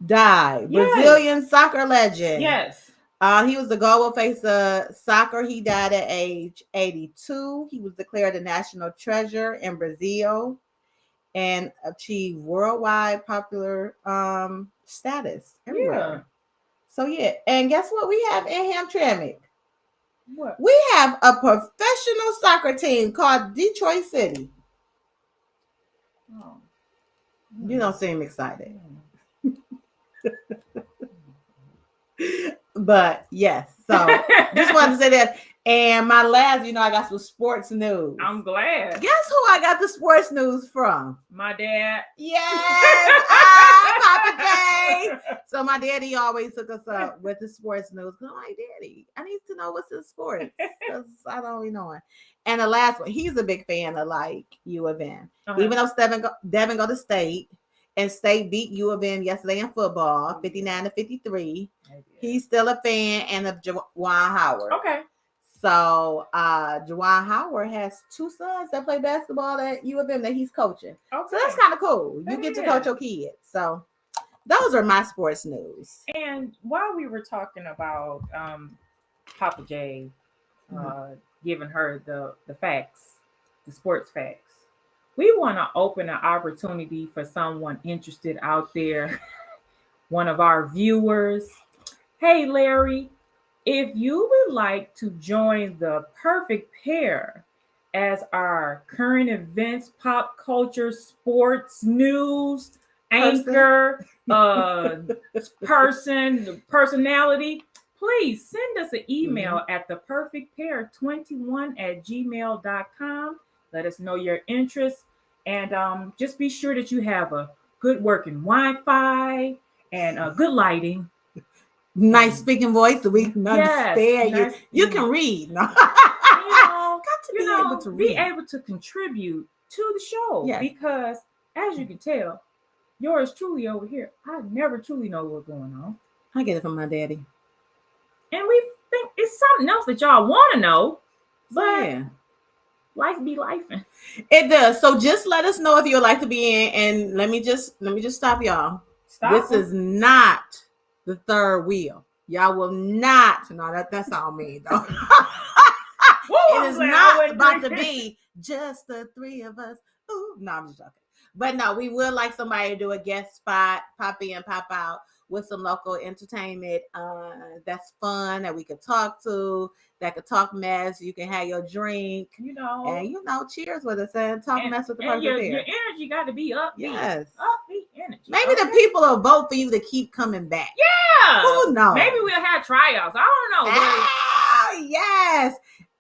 Speaker 1: died. Yes. Brazilian soccer legend.
Speaker 2: Yes.
Speaker 1: He was the global face of soccer. He died at age 82. He was declared a national treasure in Brazil and achieved worldwide popular status everywhere. Yeah. So and guess what we have in Hamtramck?
Speaker 2: What?
Speaker 1: We have a professional soccer team called Detroit City.
Speaker 2: Oh.
Speaker 1: You don't seem excited. But yes, so just wanted to say that. And my last, I got some sports news.
Speaker 2: I'm glad.
Speaker 1: Guess who I got the sports news from?
Speaker 2: My dad.
Speaker 1: Yes, Papa J. So my daddy always took us up with the sports news. I'm like, Daddy, I need to know what's in sports because I don't really know it. And the last one, he's a big fan of like U of M. Even though Devin go to state. And State beat U of M yesterday in football, 59-53. He's still a fan and of Juwan Howard.
Speaker 2: Okay.
Speaker 1: So Juwan Howard has two sons that play basketball at U of M that he's coaching. Okay. So that's kind of cool. You get to coach your kids. So those are my sports news.
Speaker 2: And while we were talking about Papa J giving her the facts, the sports facts, we want to open an opportunity for someone interested out there, one of our viewers. Hey, Larry, if you would like to join the perfect pair as our current events, pop culture, sports, news, anchor, personality, please send us an email at theperfectpair21@gmail.com. Let us know your interests, and just be sure that you have a good working Wi-Fi and good lighting.
Speaker 1: Nice speaking voice so we can understand you. You can read. No.
Speaker 2: Be able to contribute to the show because, as you can tell, yours truly over here, I never truly know what's going on.
Speaker 1: I get it from my daddy.
Speaker 2: And we think it's something else that y'all want to know, but life be lifing.
Speaker 1: It does. So just let us know if you would like to be in. And let me just stop y'all. This is not the third wheel. Y'all will not. No, that's all me though. It is not about to be just the three of us. Ooh, no, I'm just joking. But no, we would like somebody to do a guest spot, pop in, pop out with some local entertainment that's fun, that we could talk to, that could talk mess. You can have your drink, and cheers with us and talk mess with the person there.
Speaker 2: Your energy got to be upbeat.
Speaker 1: Yes,
Speaker 2: upbeat energy.
Speaker 1: Maybe the people will vote for you to keep coming back.
Speaker 2: Yeah,
Speaker 1: who knows?
Speaker 2: Maybe we'll have tryouts. I don't know.
Speaker 1: Oh, yes,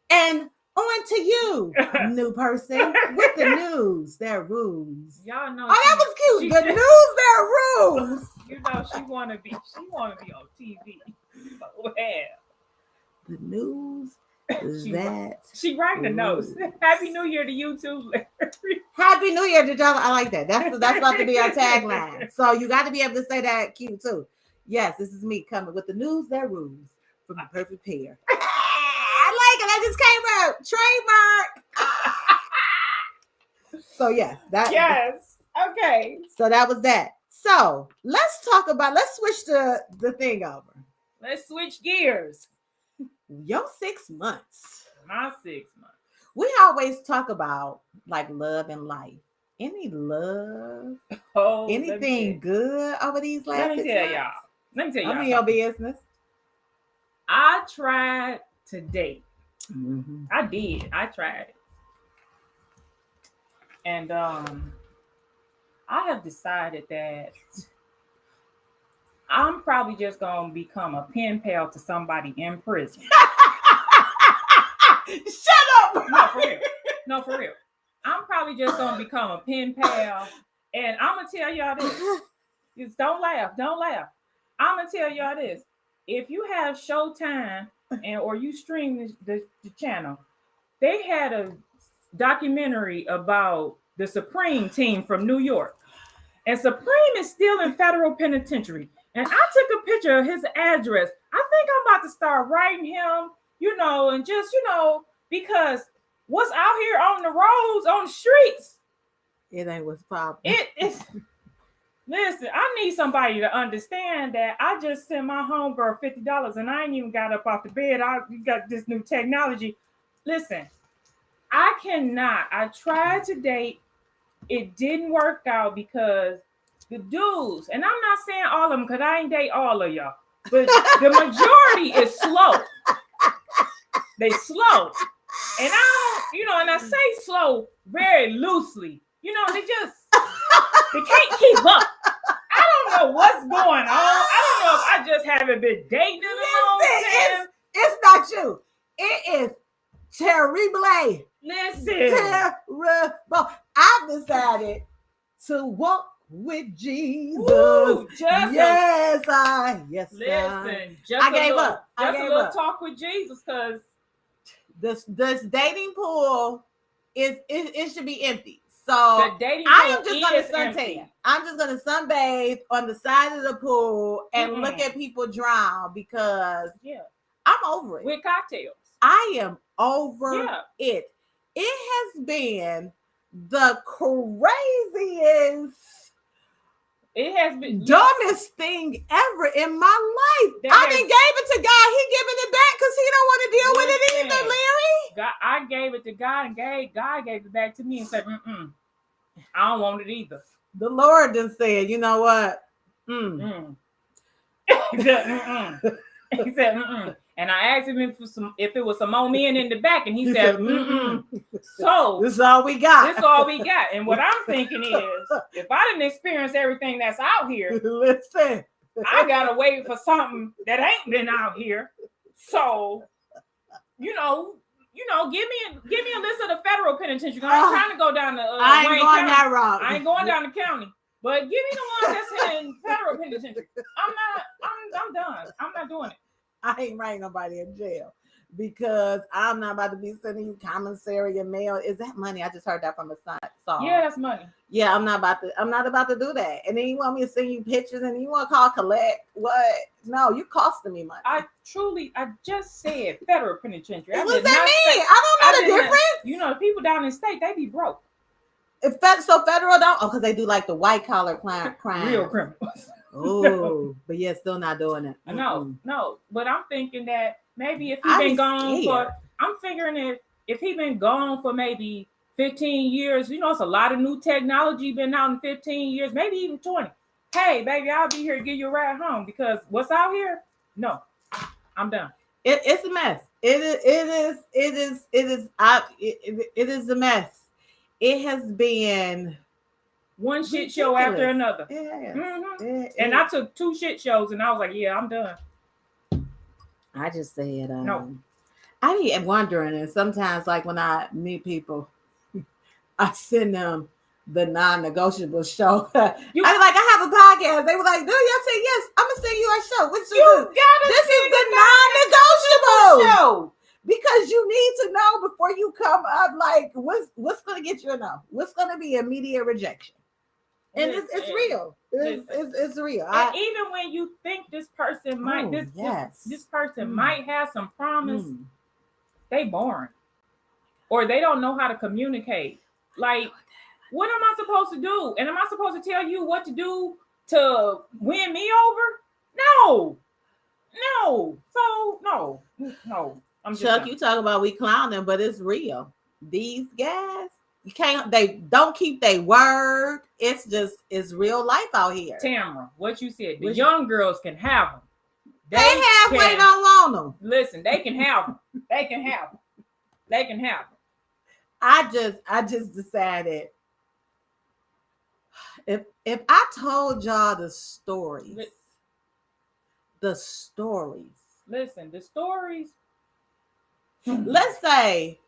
Speaker 1: and on to you, new person, with the news, their rues.
Speaker 2: Y'all know.
Speaker 1: Oh, that was cute. The news, their rules.
Speaker 2: She want to be on TV. So
Speaker 1: the news that
Speaker 2: she writing the notes. Happy New Year to you too, Larry.
Speaker 1: Happy New Year to y'all. I like that. That's about to be our tagline. So you got to be able to say that cute too. Yes, this is me coming with the news, their rules from the perfect pair. I like it. I just came out. Trademark. So yes,
Speaker 2: okay.
Speaker 1: So that was that. So let's switch the thing over.
Speaker 2: Let's switch gears.
Speaker 1: Your 6 months.
Speaker 2: My 6 months.
Speaker 1: We always talk about like love and life. Any love?
Speaker 2: Oh,
Speaker 1: anything good over these last 6 months?
Speaker 2: Let me tell y'all.
Speaker 1: I'm in your business.
Speaker 2: I tried to date.
Speaker 1: Mm-hmm.
Speaker 2: I did. I tried it. And I have decided that I'm probably just gonna become a pen pal to somebody in prison.
Speaker 1: Shut up.
Speaker 2: No, for real. No, for real. I'm probably just gonna become a pen pal, and I'm gonna tell y'all this. Just don't laugh. Don't laugh. I'm gonna tell y'all this. If you have Showtime or you stream the channel, they had a documentary about the Supreme team from New York. And Supreme is still in federal penitentiary. And I took a picture of his address. I think I'm about to start writing him, and just, because what's out here on the roads, on the streets,
Speaker 1: it ain't what's popping.
Speaker 2: It's listen, I need somebody to understand that I just sent my homegirl $50 and I ain't even got up off the bed. You got this new technology. Listen, I tried to date. It didn't work out because the dudes, and I'm not saying all of them because I ain't date all of y'all, but the majority is slow. They slow. And I don't, and I say slow very loosely. They can't keep up. I don't know what's going on. I don't know if I just haven't been dating in a long time.
Speaker 1: It's not you. It is terrible.
Speaker 2: Listen.
Speaker 1: Terrible. I've decided to walk with Jesus.
Speaker 2: Ooh,
Speaker 1: yes,
Speaker 2: listen.
Speaker 1: I gave up.
Speaker 2: Just a little talk with Jesus, because
Speaker 1: this dating pool it should be empty. So
Speaker 2: I
Speaker 1: am just going to suntan. I'm just going to sunbathe on the side of the pool and look at people drown because I'm over it.
Speaker 2: With cocktails.
Speaker 1: I am over it. It has been the craziest.
Speaker 2: It has been
Speaker 1: dumbest thing ever in my life. I didn't gave it to God. He giving it back because he don't want to deal with it either, Larry.
Speaker 2: God, I gave it to God, and God gave it back to me and said, I don't want it either.
Speaker 1: The Lord just said, you know what?
Speaker 2: He said, And I asked him if it was some more men in the back, and he said, So
Speaker 1: this is all we got.
Speaker 2: This is all we got. And what I'm thinking is, if I didn't experience everything that's out here,
Speaker 1: listen,
Speaker 2: I gotta wait for something that ain't been out here. So, give me a list of the federal penitentiary. I ain't trying to go down to
Speaker 1: I ain't
Speaker 2: Wayne
Speaker 1: going
Speaker 2: County.
Speaker 1: that route.
Speaker 2: I ain't going down the county. But give me the one that's in federal penitentiary. I'm done. I'm not doing it.
Speaker 1: I ain't writing nobody in jail because I'm not about to be sending you commissary and mail. Is that money? I just heard that from a song.
Speaker 2: Yeah, that's money.
Speaker 1: Yeah, I'm not about to do that. And then you want me to send you pictures and you want to call collect? What? No, you costing me money.
Speaker 2: I just said federal penitentiary.
Speaker 1: What does that mean? I don't know the difference.
Speaker 2: People down in the state, they be broke.
Speaker 1: So federal don't? Oh, because they do like the white collar crime.
Speaker 2: Real criminals.
Speaker 1: Oh, but yeah, still not doing it.
Speaker 2: No. But I'm thinking that maybe if he's been gone if he's been gone for maybe 15 years, it's a lot of new technology been out in 15 years, maybe even 20. Hey, baby, I'll be here to give you a ride home because what's out here? No, I'm done.
Speaker 1: It's a mess. It is a mess. It has been
Speaker 2: one shit show after another.
Speaker 1: Yeah.
Speaker 2: And I took 2 shit shows and I was like, yeah, I'm done.
Speaker 1: I just said,
Speaker 2: no.
Speaker 1: I be wondering, and sometimes like when I meet people, I send them the non-negotiable show. I like, I have a podcast. They were like, "No," I said, "Yes, I'm gonna send you a show." This is the non-negotiable show because you need to know before you come up. Like, what's gonna get you a no? What's gonna be immediate rejection? And it's real. It's real.
Speaker 2: And even when you think this person might, this person might have some promise, they boring, or they don't know how to communicate. Like, what am I supposed to do? And am I supposed to tell you what to do to win me over? No. So no. I'm just
Speaker 1: Chuck, you talk about we clowning, but it's real. These guys, they don't keep their word. It's real life out here.
Speaker 2: Tamara, what you said, the young girls can have them.
Speaker 1: They halfway don't want them.
Speaker 2: Listen, they can have them. They can have them.
Speaker 1: I just decided if I told y'all the stories the stories.
Speaker 2: Listen, the stories.
Speaker 1: Let's say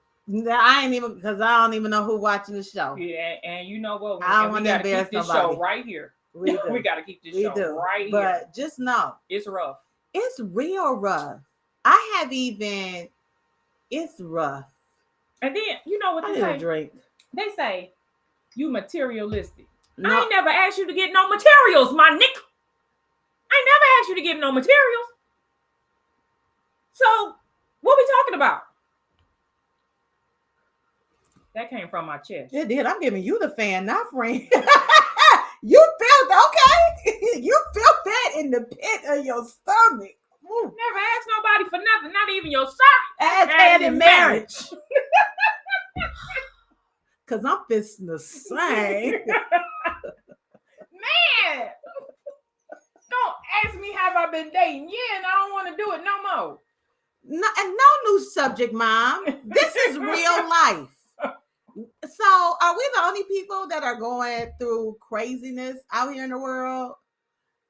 Speaker 1: I ain't even because I don't even know who watching the show.
Speaker 2: Yeah, and you know what?
Speaker 1: I don't
Speaker 2: we
Speaker 1: want to
Speaker 2: gotta keep
Speaker 1: embarrass
Speaker 2: this
Speaker 1: somebody.
Speaker 2: show right here.
Speaker 1: We do.
Speaker 2: We gotta keep this
Speaker 1: We
Speaker 2: show
Speaker 1: do.
Speaker 2: right here.
Speaker 1: But just know
Speaker 2: It's rough.
Speaker 1: it's real rough. I have even. It's rough.
Speaker 2: And then you know what
Speaker 1: I
Speaker 2: they
Speaker 1: need a
Speaker 2: say?
Speaker 1: drink.
Speaker 2: They say you materialistic. I
Speaker 1: No,
Speaker 2: ain't never asked you to get no materials, my nick. I ain't never asked you to get no materials. So what we talking about? That came from my chest.
Speaker 1: it did. I'm giving you the fan, not friend. You felt okay. You felt that in the pit of your stomach. Ooh.
Speaker 2: Never asked nobody for nothing, not even your son.
Speaker 1: Ass hand in marriage. Cause I'm fisting the same.
Speaker 2: Man, don't ask me have I been dating. Yeah, and I don't want to do it no more.
Speaker 1: No, and no new subject, Mom. This is real life. So, are we the only people that are going through craziness out here in the world?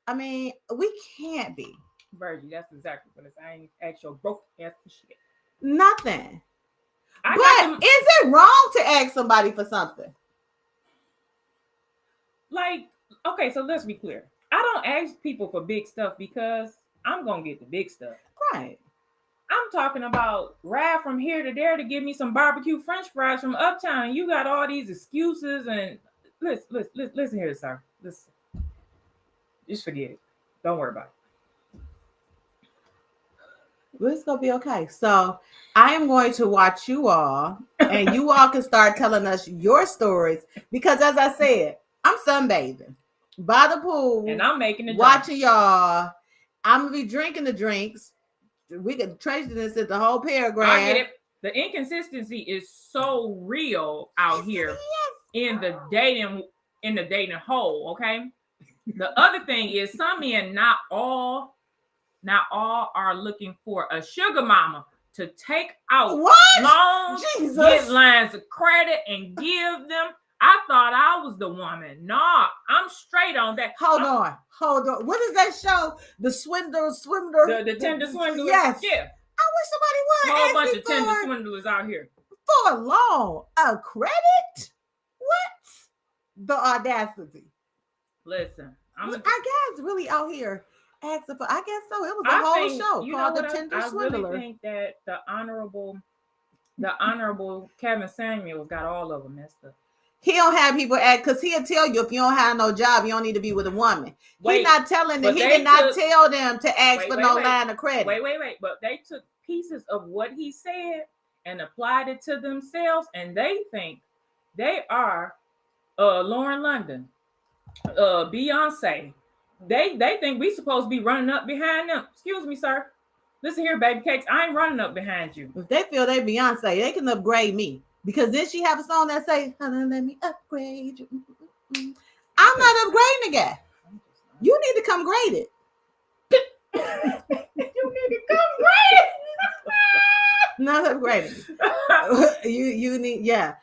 Speaker 1: I mean, we can't be.
Speaker 2: Virgie, that's exactly what it's. I ain't asked your broke ass for shit.
Speaker 1: Nothing.
Speaker 2: I
Speaker 1: But
Speaker 2: got them,
Speaker 1: is it wrong to ask somebody for something?
Speaker 2: like, okay, so let's be clear. I don't ask people for big stuff because I'm gonna get the big stuff.
Speaker 1: Right.
Speaker 2: I'm talking about ride from here to there to give me some barbecue French fries from Uptown. You got all these excuses and listen here, sir. Listen. Just forget it. Don't worry about it.
Speaker 1: Well, it's gonna be okay. So I am going to watch you all, and you all can start telling us your stories. Because as I said, I'm sunbathing by the pool,
Speaker 2: And I'm making the
Speaker 1: watching
Speaker 2: drinks.
Speaker 1: y'all. I'm gonna be drinking the drinks. We could trace this at the whole paragraph.
Speaker 2: I get it. The inconsistency is so real out here in the dating hole. Okay. The other thing is some men, not all are looking for a sugar mama to take out
Speaker 1: What?
Speaker 2: loans,
Speaker 1: Jesus.
Speaker 2: get lines of credit, and give them. I thought I was the woman. Nah, I'm straight on that.
Speaker 1: Hold on. What is that show? The Swindler.
Speaker 2: The tender swindlers.
Speaker 1: Yes.
Speaker 2: Yeah.
Speaker 1: I wish somebody would
Speaker 2: Whole
Speaker 1: ask
Speaker 2: bunch
Speaker 1: me
Speaker 2: of tender
Speaker 1: for
Speaker 2: swindlers out here.
Speaker 1: a loan, a credit. What? The audacity.
Speaker 2: Listen,
Speaker 1: Our guys really out here asking for. I guess so. It was a whole show called The Tender Swindler.
Speaker 2: I really think that the honorable Kevin Samuels got all of them messed up.
Speaker 1: He don't have people act because he'll tell you if you don't have no job, you don't need to be with a woman. He's not telling them. He did not tell them to ask for no line of credit.
Speaker 2: Wait. But they took pieces of what he said and applied it to themselves, and they think they are Lauren London, Beyonce. They think we supposed to be running up behind them. Excuse me, sir. Listen here, baby cakes. I ain't running up behind you.
Speaker 1: If they feel they Beyonce, they can upgrade me. Because then she have a song that say, "Honey, let me upgrade you." I'm not upgrading the guy. You need to come grade it.
Speaker 2: You need to come grade it.
Speaker 1: Not upgrading. you need, yeah.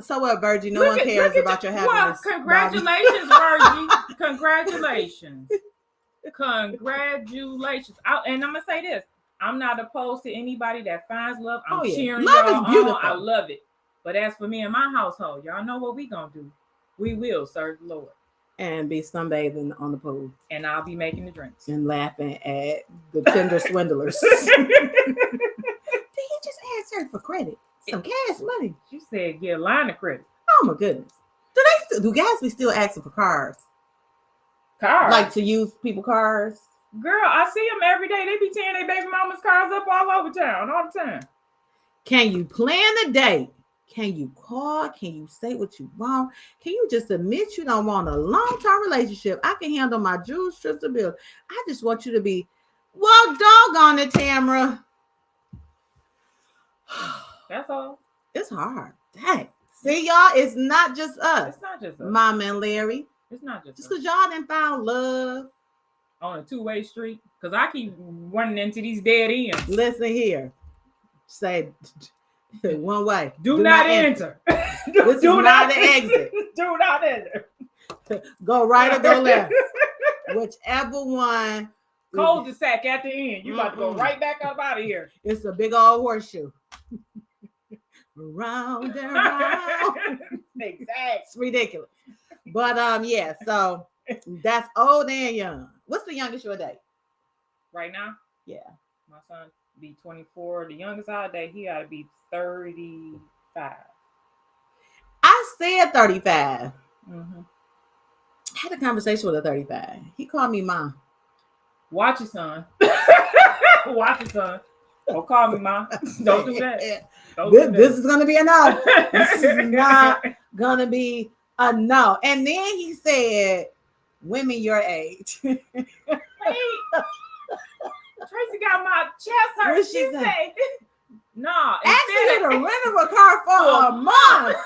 Speaker 1: So what, Virgie? No one cares about your happiness.
Speaker 2: Well, congratulations, Virgie. Congratulations. Congratulations. And I'm gonna say this. I'm not opposed to anybody that finds love. I'm cheering
Speaker 1: love
Speaker 2: y'all
Speaker 1: is beautiful.
Speaker 2: on. I love it. But as for me and my household, y'all know what we gonna do. We will serve the Lord.
Speaker 1: And be sunbathing on the pool.
Speaker 2: And I'll be making the drinks.
Speaker 1: And laughing at the tender swindlers. Did he just ask her for credit? Some cash money.
Speaker 2: She said get a line of credit.
Speaker 1: Oh my goodness. Do guys be still asking for cars?
Speaker 2: Cars?
Speaker 1: Like to use people cars?
Speaker 2: Girl, I see them every day. They be tearing their baby mama's cars up all over town all the time.
Speaker 1: Can you plan a date? Can you call? Can you say what you want? Can you just admit you don't want a long-term relationship? I can handle my jewels, trips, and bills. I just want you to be, well, doggone it, Tamara.
Speaker 2: That's all.
Speaker 1: It's hard. Dang. See, y'all, it's not just us.
Speaker 2: It's not just us.
Speaker 1: Mama and Larry.
Speaker 2: It's not just
Speaker 1: because y'all done found love
Speaker 2: on a two-way street. Because I keep running into these dead ends.
Speaker 1: Listen here. Say one way.
Speaker 2: Do not enter.
Speaker 1: This do is not the exit.
Speaker 2: Do not enter.
Speaker 1: Go right or go left. Whichever one
Speaker 2: cul-de-sac at the end. You about to go right back up out of here.
Speaker 1: It's a big old horseshoe. Round and round.
Speaker 2: Exactly.
Speaker 1: It's ridiculous. But yeah, so that's old and young. What's the youngest you'll date?
Speaker 2: Right now?
Speaker 1: Yeah.
Speaker 2: My son be 24. The youngest I'll date, he ought to be 35.
Speaker 1: I said 35.
Speaker 2: Mm-hmm.
Speaker 1: I had a conversation with a 35. He called me mom.
Speaker 2: Watch your son. Watch your son. Don't call me mom. Don't do that.
Speaker 1: This is gonna be a no. This is not gonna be a no. And then he said, "Women your age."
Speaker 2: Hey, Tracy got my chest hurt.
Speaker 1: What she
Speaker 2: said, "No,
Speaker 1: actually, to rent a car for a month.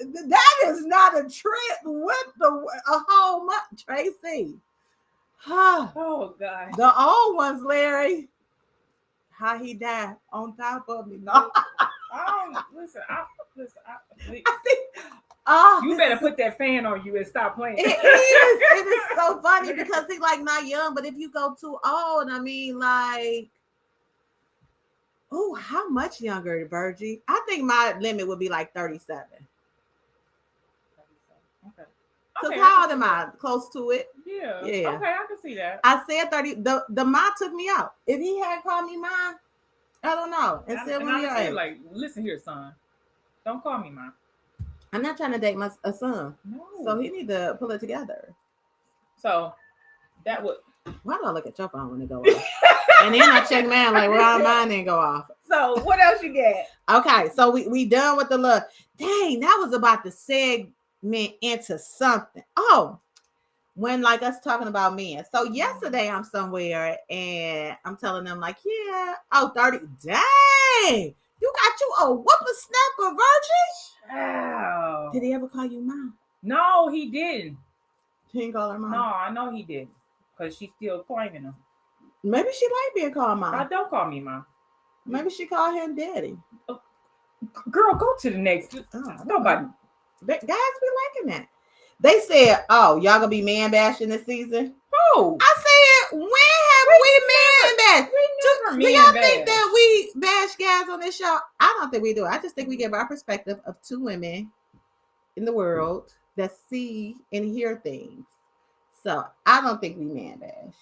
Speaker 1: That is not a trip with a whole month, Tracy."
Speaker 2: Oh God.
Speaker 1: The old ones, Larry. How he died on top of me. No.
Speaker 2: Listen. You better put that fan on you and stop playing.
Speaker 1: It is so funny because he's like not young, but if you go too old, I mean, like, oh, how much younger, Virgie? I think my limit would be like 37.
Speaker 2: Okay.
Speaker 1: Because how old am I? Close to it.
Speaker 2: Yeah.
Speaker 1: Yeah.
Speaker 2: Okay, I can see that.
Speaker 1: I said 30. The mom took me out. If he had called me mom, I don't know. And said,
Speaker 2: I said, like, listen here, son. Don't call me mom.
Speaker 1: I'm not trying to date a son.
Speaker 2: No.
Speaker 1: So he need to pull it together.
Speaker 2: So that would.
Speaker 1: Why do I look at your phone when it go off? And then I check mine like, well, mine didn't go off.
Speaker 2: So what else you get?
Speaker 1: Okay, so we done with the look. Dang, that was about to segment into something. Oh, when like us talking about men. So yesterday I'm somewhere and I'm telling them like, yeah, 30. Dang, you got you a whoopasnapper, Virgie.
Speaker 2: Wow.
Speaker 1: Did he ever call you mom?
Speaker 2: No, he didn't.
Speaker 1: He didn't call her mom.
Speaker 2: No, I know he didn't. Because she's still claiming him.
Speaker 1: Maybe she like being called mom.
Speaker 2: Don't call me mom.
Speaker 1: Maybe she called him daddy.
Speaker 2: Girl, go to the next. Nobody.
Speaker 1: Guys be liking that. They said, "Oh, y'all gonna be man bashing this season?"
Speaker 2: Oh,
Speaker 1: I said, "When have we man bashed? Do y'all think that we bash guys on this show?" I don't think we do. I just think we give our perspective of two women in the world that see and hear things. So I don't think we man bash.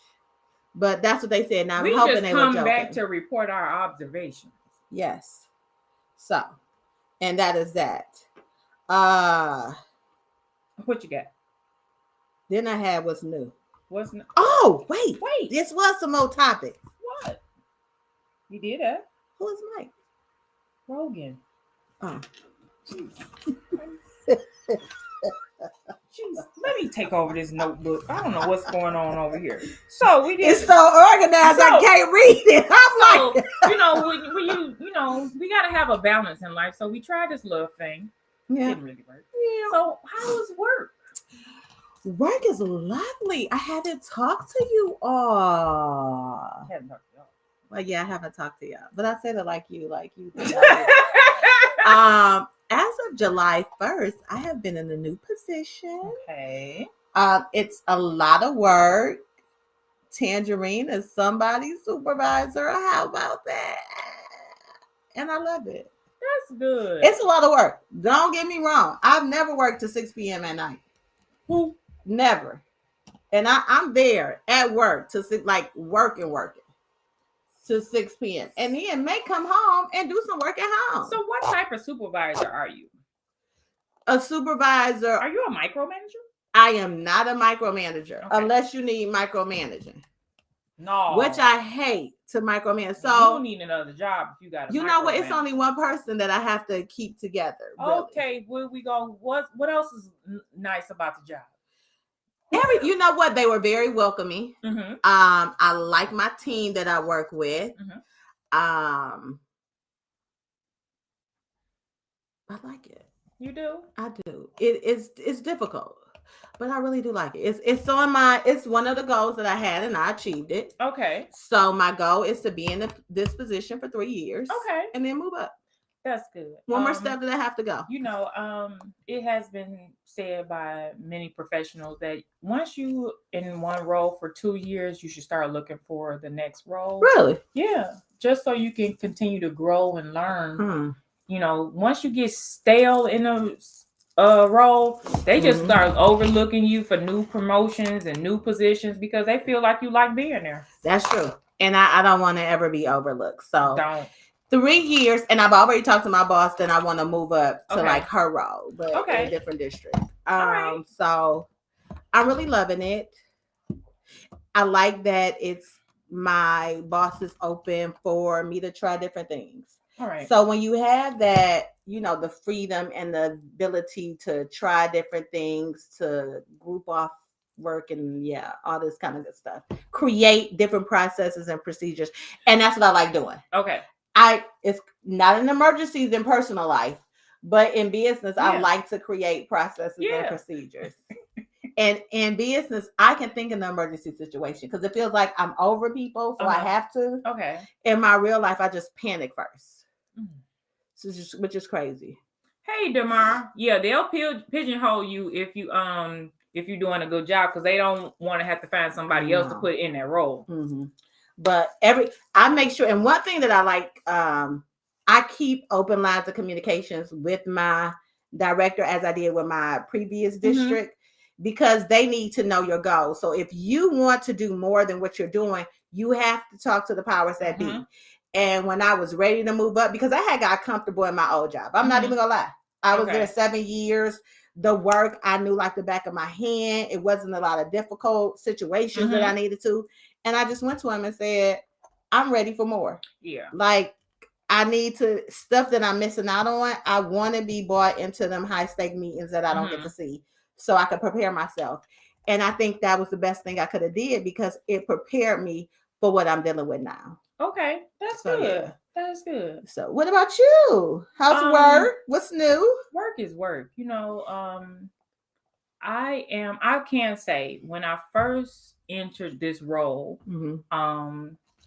Speaker 1: But that's what they said. Now I'm hoping they were joking.
Speaker 2: We just come back to report our observations.
Speaker 1: Yes. So, and that is that.
Speaker 2: What you got?
Speaker 1: Then I had what's new.
Speaker 2: What's new?
Speaker 1: Oh, wait. This was some more topics.
Speaker 2: What? You did that?
Speaker 1: Who is Mike?
Speaker 2: Rogan.
Speaker 1: Oh.
Speaker 2: Jeez, let me take over this notebook. I don't know what's going on over here. So we did.
Speaker 1: It's so organized, I can't read it. I'm like,
Speaker 2: when we gotta have a balance in life. So we tried this love thing.
Speaker 1: Yeah.
Speaker 2: Didn't really work. Yeah. So how's work?
Speaker 1: Work is lovely. I haven't talked to you all.
Speaker 2: I haven't talked to y'all.
Speaker 1: Well, yeah, I haven't talked to y'all, but I said it like you as of July 1st, I have been in a new position.
Speaker 2: Okay.
Speaker 1: It's a lot of work. Tangerine is somebody's supervisor. How about that? And I love it.
Speaker 2: That's good.
Speaker 1: It's a lot of work. Don't get me wrong. I've never worked till 6 p.m. at night.
Speaker 2: Who?
Speaker 1: Never. And I'm there at work to working to 6 p.m. And then may come home and do some work at home.
Speaker 2: So what type of supervisor are you?
Speaker 1: A supervisor.
Speaker 2: Are you a micromanager?
Speaker 1: I am not a micromanager,
Speaker 2: okay,
Speaker 1: unless you need micromanaging.
Speaker 2: No.
Speaker 1: Which I hate to micromanage. So
Speaker 2: you don't need another job if you got
Speaker 1: you know what? It's only one person that I have to keep together. Really.
Speaker 2: Okay, where we go? What else is nice about the job?
Speaker 1: You know what? They were very welcoming.
Speaker 2: Mm-hmm.
Speaker 1: I like my team that I work with.
Speaker 2: Mm-hmm.
Speaker 1: I like it.
Speaker 2: You do?
Speaker 1: I do. It's difficult, but I really do like it. It's one of the goals that I had, and I achieved it.
Speaker 2: Okay.
Speaker 1: So my goal is to be in this position for 3 years.
Speaker 2: Okay.
Speaker 1: And then move up.
Speaker 2: That's good.
Speaker 1: One more step that I have to go.
Speaker 2: It has been said by many professionals that once you in one role for 2 years, you should start looking for the next role.
Speaker 1: Really?
Speaker 2: Yeah, just so you can continue to grow and learn.
Speaker 1: Hmm.
Speaker 2: Once you get stale in a role, they just start overlooking you for new promotions and new positions because they feel like you like being there.
Speaker 1: That's true. And I don't want to ever be overlooked. So
Speaker 2: don't.
Speaker 1: 3 years, and I've already talked to my boss. Then I want to move up to
Speaker 2: Okay.
Speaker 1: like her role, but in a different district.
Speaker 2: right.
Speaker 1: So I'm really loving it. I like that it's my boss is open for me to try different things.
Speaker 2: All right.
Speaker 1: So when you have that, the freedom and the ability to try different things, to group off work and all this kind of good stuff, create different processes and procedures, and that's what I like doing.
Speaker 2: Okay.
Speaker 1: It's not in emergencies in personal life, but in business, I like to create processes and procedures. And in business, I can think in the emergency situation because it feels like I'm over people, so I have to.
Speaker 2: Okay.
Speaker 1: In my real life, I just panic first, which is crazy.
Speaker 2: Hey, Damar. Yeah, they'll pigeonhole you if you're doing a good job because they don't want to have to find somebody else to put in that role.
Speaker 1: Mm-hmm. But I make sure, and one thing that I like, I keep open lines of communications with my director as I did with my previous district because they need to know your goals. So if you want to do more than what you're doing, you have to talk to the powers that be. And when I was ready to move up, because I had got comfortable in my old job, I'm not even gonna lie. I was there 7 years. The work I knew like the back of my hand. It wasn't a lot of difficult situations that I needed to. And I just went to him and said, I'm ready for more.
Speaker 2: Yeah.
Speaker 1: Like, I need to, stuff that I'm missing out on. I want to be brought into them high stake meetings that I don't get to see so I could prepare myself. And I think that was the best thing I could have did because it prepared me for what I'm dealing with now.
Speaker 2: Okay. That's good. Yeah. That's good.
Speaker 1: So what about you? How's work? What's new?
Speaker 2: Work is work. I can say when I first entered this role,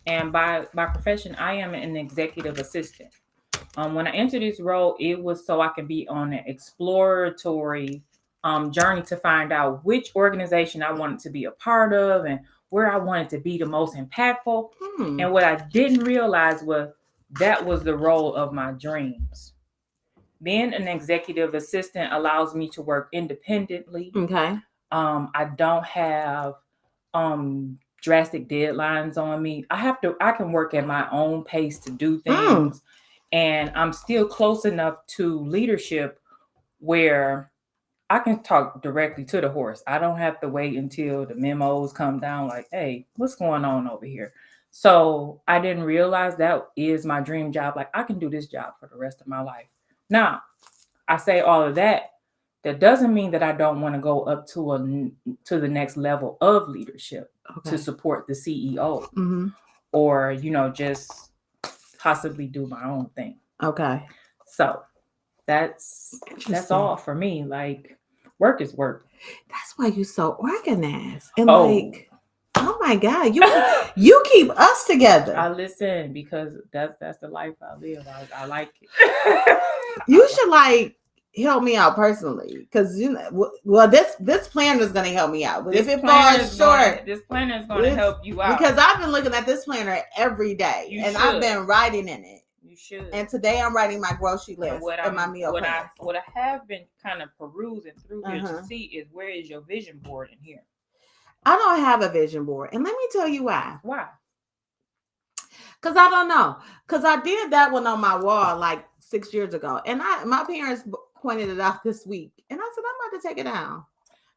Speaker 2: and by profession, I am an executive assistant. When I entered this role, it was so I could be on an exploratory journey to find out which organization I wanted to be a part of and where I wanted to be the most impactful. And what I didn't realize was that was the role of my dreams. Being an executive assistant allows me to work independently.
Speaker 1: Okay.
Speaker 2: I don't have drastic deadlines on me. I can work at my own pace to do things. And I'm still close enough to leadership where I can talk directly to the horse. I don't have to wait until the memos come down like, hey, what's going on over here? So I didn't realize that is my dream job. Like I can do this job for the rest of my life. Now, I say all of that. That doesn't mean that I don't want to go up to the next level of leadership to support the CEO or, just possibly do my own thing.
Speaker 1: Okay.
Speaker 2: So that's all for me. Like work is work.
Speaker 1: That's why you're so organized. And oh my God, you keep us together.
Speaker 2: I listen because that's the life I live. I like it.
Speaker 1: You should help me out personally because this planner is going to help me out. But if it falls short,
Speaker 2: this planner is going to help you out
Speaker 1: because I've been looking at this planner every day I've been writing in it.
Speaker 2: You should.
Speaker 1: And today I'm writing my grocery list and my meal plan.
Speaker 2: What I have been kind of perusing through here to see is where is your vision board in here.
Speaker 1: I don't have a vision board, and let me tell you why.
Speaker 2: Why?
Speaker 1: Because I don't know. Because I did that one on my wall like 6 years ago, and my parents pointed it out this week, and I said I'm about to take it down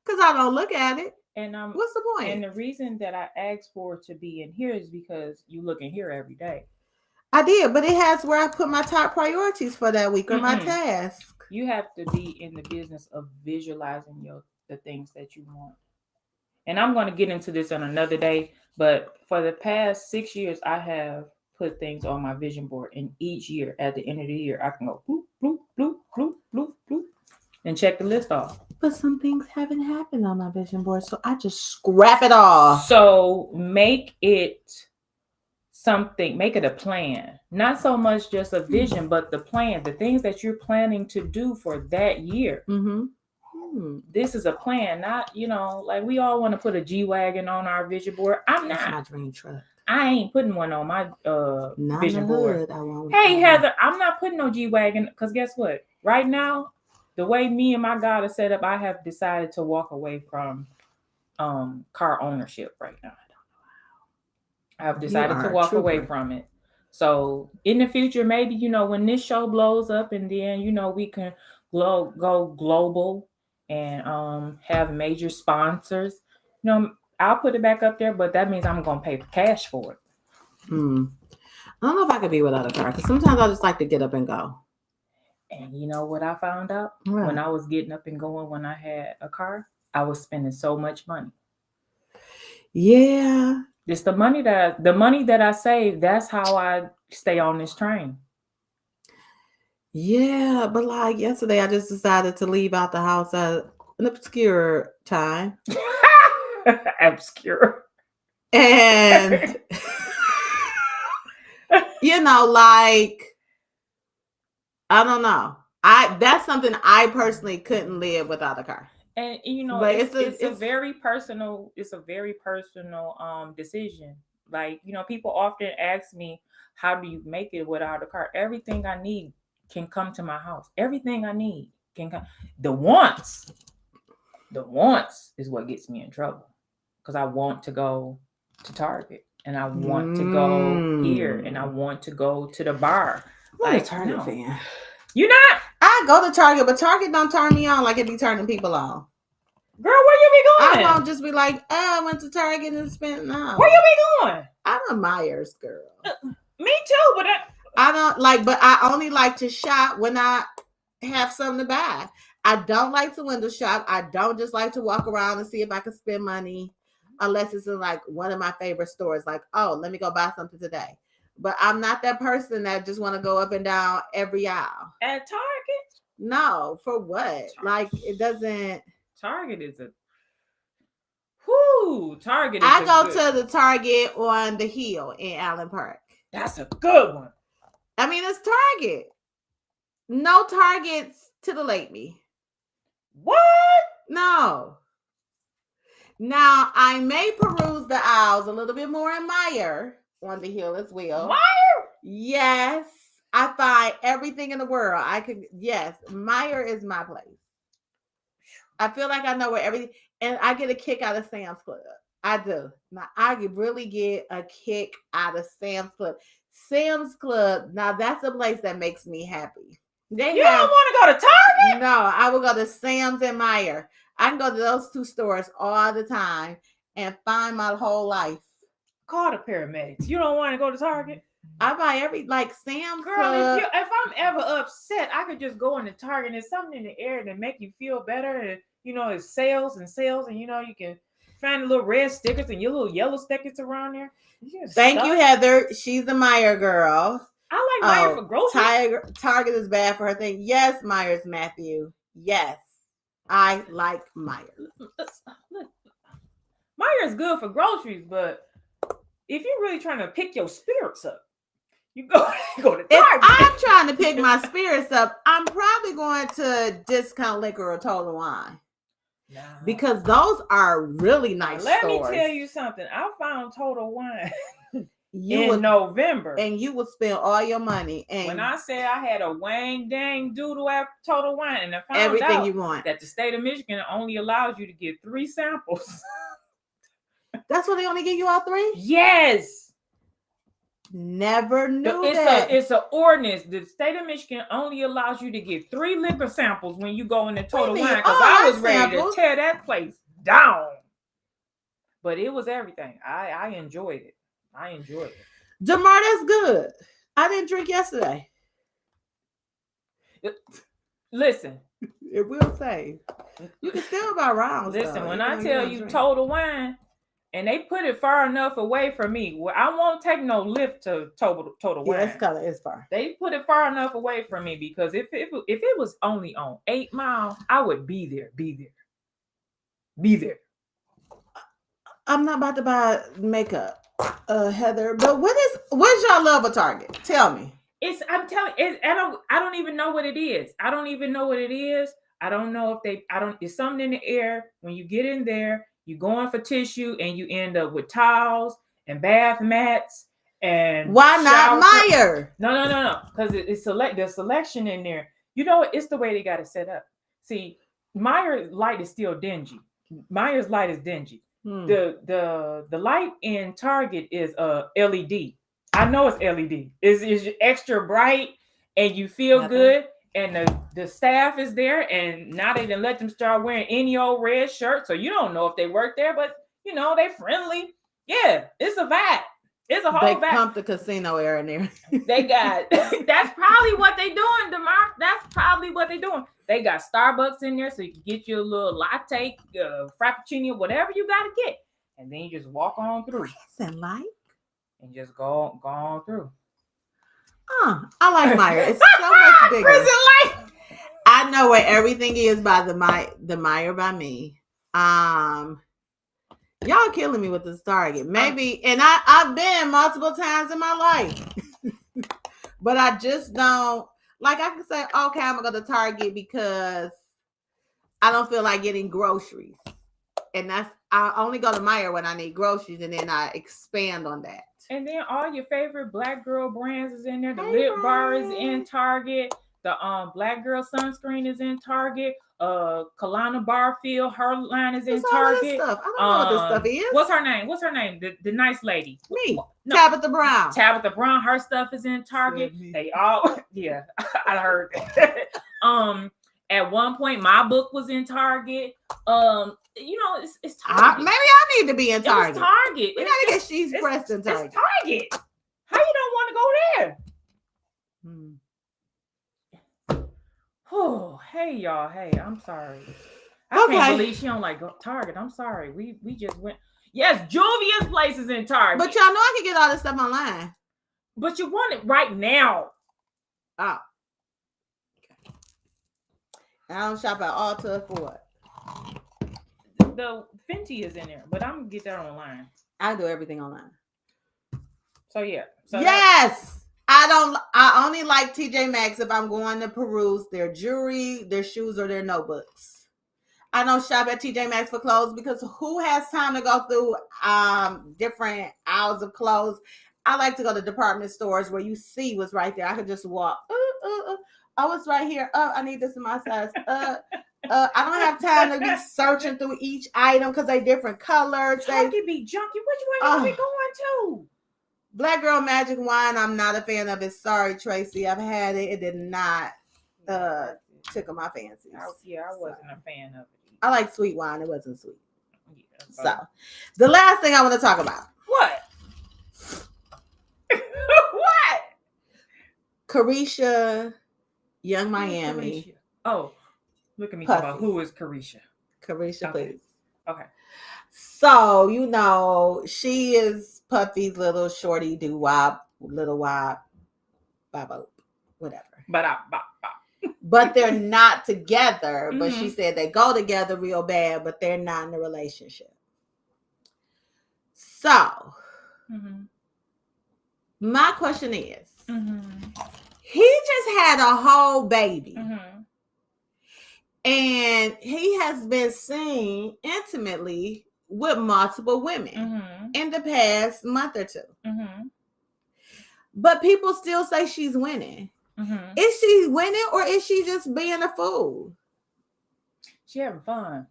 Speaker 1: because I don't look at it. And what's the point?
Speaker 2: And the reason that I asked for it to be in here is because you look in here every day.
Speaker 1: I did, but it has where I put my top priorities for that week or my task.
Speaker 2: You have to be in the business of visualizing the things that you want. And I'm going to get into this on another day, but for the past 6 years, I have put things on my vision board. And each year, at the end of the year, I can go bloop, bloop, bloop, bloop, bloop, bloop, and check the list off.
Speaker 1: But some things haven't happened on my vision board, so I just scrap it off.
Speaker 2: So make it something, make it a plan. Not so much just a vision, but the plan, the things that you're planning to do for that year. This is a plan, not, like we all want to put a G-Wagon on our vision board. I'm
Speaker 1: That's
Speaker 2: not.
Speaker 1: my dream truck.
Speaker 2: I ain't putting one on my
Speaker 1: Not
Speaker 2: vision
Speaker 1: in the
Speaker 2: board.
Speaker 1: hood, I won't.
Speaker 2: Hey, Heather, I'm not putting no G-Wagon because guess what? Right now, the way me and my God are set up, I have decided to walk away from car ownership right now. I have decided to walk away from it. So in the future, maybe, when this show blows up and then, we can go global and have major sponsors, I'll put it back up there, but that means I'm going to pay cash for it.
Speaker 1: I don't know if I could be without a car because sometimes I just like to get up and go.
Speaker 2: And you know what I found out? Right. When I was getting up and going when I had a car, I was spending so much money.
Speaker 1: Yeah.
Speaker 2: It's the money that I save. That's how I stay on this train.
Speaker 1: Yeah, but like yesterday, I just decided to leave out the house at an obscure time.
Speaker 2: Obscure.
Speaker 1: And like, I don't know. That's something I personally couldn't live without a car.
Speaker 2: And it's a very personal decision. Like, people often ask me, how do you make it without a car? Everything I need can come to my house. Everything I need can come. The wants is what gets me in trouble. Because I want to go to Target and I want to go here and I want to go to the bar.
Speaker 1: I'm a Target fan.
Speaker 2: You not?
Speaker 1: I go to Target, but Target don't turn me on like it be turning people on.
Speaker 2: Girl, where you be going?
Speaker 1: I won't just be like, I went to Target and spent no.
Speaker 2: Where you be going?
Speaker 1: I'm a Myers girl.
Speaker 2: Me too, but
Speaker 1: I don't like, but I only like to shop when I have something to buy. I don't like to window shop. I don't just like to walk around and see if I can spend money unless it's in like one of my favorite stores. Like, oh, let me go buy something today. But I'm not that person that just want to go up and down every aisle.
Speaker 2: At Target?
Speaker 1: No, for what? Like, it doesn't.
Speaker 2: Target is a. Target is
Speaker 1: I go to the Target on the Hill in Allen Park.
Speaker 2: That's a good one.
Speaker 1: I mean, it's Target. No Targets to the Lakeby.
Speaker 2: What?
Speaker 1: No. Now, I may peruse the aisles a little bit more in Meijer on the Hill as well.
Speaker 2: Meijer?
Speaker 1: Yes. I find everything in the world. Yes, Meijer is my place. I feel like I know where everything, and I get a kick out of Sam's Club. I do. Now, I really get a kick out of Sam's Club. Sam's Club, now that's a place that makes me happy.
Speaker 2: You don't want to go to Target?
Speaker 1: No, I will go to Sam's and Meijer. I can go to those two stores all the time and find my whole life.
Speaker 2: Call the paramedics. You don't want to go to Target?
Speaker 1: I buy Sam's
Speaker 2: Girl,
Speaker 1: Club.
Speaker 2: If I'm ever upset, I could just go into Target and there's something in the air that make you feel better. And, it's sales, and, you can find the little red stickers and your little yellow stickers around there.
Speaker 1: Thank you, Heather. She's a Meijer girl.
Speaker 2: I like Meijer for groceries.
Speaker 1: Target is bad for her thing. Yes, Meijer's Matthew. Yes, I like Meijer.
Speaker 2: Meijer is good for groceries, but if you're really trying to pick your spirits up, you go to Target.
Speaker 1: If I'm trying to pick my spirits up, I'm probably going to Discount Liquor or Total Wine. No. Because those are really nice stores.
Speaker 2: Let me tell you something. I found Total Wine in November.
Speaker 1: And you would spend all your money. And
Speaker 2: when I said I had a wang dang doodle at Total Wine, and I found
Speaker 1: everything
Speaker 2: out
Speaker 1: you want,
Speaker 2: that the state of Michigan only allows you to get 3 samples.
Speaker 1: That's what they only give you all 3?
Speaker 2: Yes.
Speaker 1: Never knew that.
Speaker 2: It's an ordinance. The state of Michigan only allows you to get 3 liquor samples when you go into Total Wine. Because I was ready to tear that place down. But it was everything. I enjoyed it.
Speaker 1: DeMar, that's good. I didn't drink yesterday.
Speaker 2: Listen.
Speaker 1: It will say. You can still buy rounds.
Speaker 2: Listen, when I tell you Total Wine, and they put it far enough away from me, well, I won't take no lift to Total Wine.
Speaker 1: Yeah, it's far.
Speaker 2: They put it far enough away from me because if it was only on 8 Mile, I would be there.
Speaker 1: I'm not about to buy makeup. Heather, but what's y'all love of Target? Tell me.
Speaker 2: I'm telling it, I don't even know what it is. I don't even know what it is. I don't know if it's something in the air. When you get in there, you go in for tissue and you end up with towels and bath mats and
Speaker 1: why not Meijer?
Speaker 2: No. Because it's the selection in there. You know, it's the way they got it set up. See, Meijer light is still dingy. Meijer's light is dingy. The light in Target is LED. I know it's LED. It's extra bright and you feel good. And the staff is there. And now they done let them start wearing any old red shirt. So you don't know if they work there, but you know, they friendly. Yeah, it's a vibe. It's a whole
Speaker 1: vibe. They pumped the casino air in there.
Speaker 2: They got, that's probably what they doing, DeMar. That's probably what they doing. They got Starbucks in there so you can get you a little latte, frappuccino, whatever you got to get. And then you just walk on through.
Speaker 1: Isn't like?
Speaker 2: And just go on through.
Speaker 1: I like Meijer. It's so much bigger. Like? I know where everything is by the Meijer by me. Y'all killing me with this Target. Maybe, and I've been multiple times in my life. But I just don't, like I can say, okay, I'm going to go to Target because I don't feel like getting groceries. And I only go to Meijer when I need groceries, and then I expand on that.
Speaker 2: And then all your favorite Black girl brands is in there. The Lip Bar is in Target. The Black girl sunscreen is in Target. Kalana Barfield, her line is in Target.
Speaker 1: Stuff. I don't know what this stuff is.
Speaker 2: What's her name? The nice lady.
Speaker 1: Me. No. Tabitha Brown.
Speaker 2: Tabitha Brown. Her stuff is in Target. They all, yeah, I heard that. At one point, my book was in Target. You know, it's Target.
Speaker 1: Maybe I need to be in Target.
Speaker 2: It's Target.
Speaker 1: We gotta get she's pressed in Target.
Speaker 2: It's Target. How you don't want to go there? Oh, hey y'all. Hey, I'm sorry. I can't believe she don't like Target. I'm sorry. We just went. Yes, Juvia's place is in Target.
Speaker 1: But y'all know I can get all this stuff online.
Speaker 2: But you want it right now.
Speaker 1: Oh. Okay. I don't shop at Ulta for what?
Speaker 2: The Fenty is in there, but I'm gonna get that online.
Speaker 1: I do everything online.
Speaker 2: So yeah.
Speaker 1: Yes. I only like TJ Maxx if I'm going to peruse their jewelry, their shoes, or their notebooks. I don't shop at TJ Maxx for clothes because who has time to go through different aisles of clothes? I like to go to department stores where you see what's right there. I could just walk. Oh, it's right here. I need this in my size. I don't have time to be searching through each item because they different colors.
Speaker 2: Target be junky. What you want to be going to?
Speaker 1: Black Girl Magic Wine, I'm not a fan of it. Sorry, Tracy. I've had it. It did not tickle my fancy.
Speaker 2: I wasn't a fan of it.
Speaker 1: I like sweet wine. It wasn't sweet. Yeah, so, the last thing I want to talk about.
Speaker 2: What? What?
Speaker 1: Carisha, Young Miami.
Speaker 2: Carisha? Oh, look at me talk about who is Carisha.
Speaker 1: Carisha, please.
Speaker 2: Okay.
Speaker 1: So, you know, she is Puffy's little shorty doo-wop, little wop, bop, whatever. But they're not together. Mm-hmm. But she said they go together real bad, but they're not in a relationship. So, my question is, he just had a whole baby. And he has been seen intimately with multiple women in the past month or two. But people still say she's winning. Is she winning or is she just being a fool?
Speaker 2: She having fun.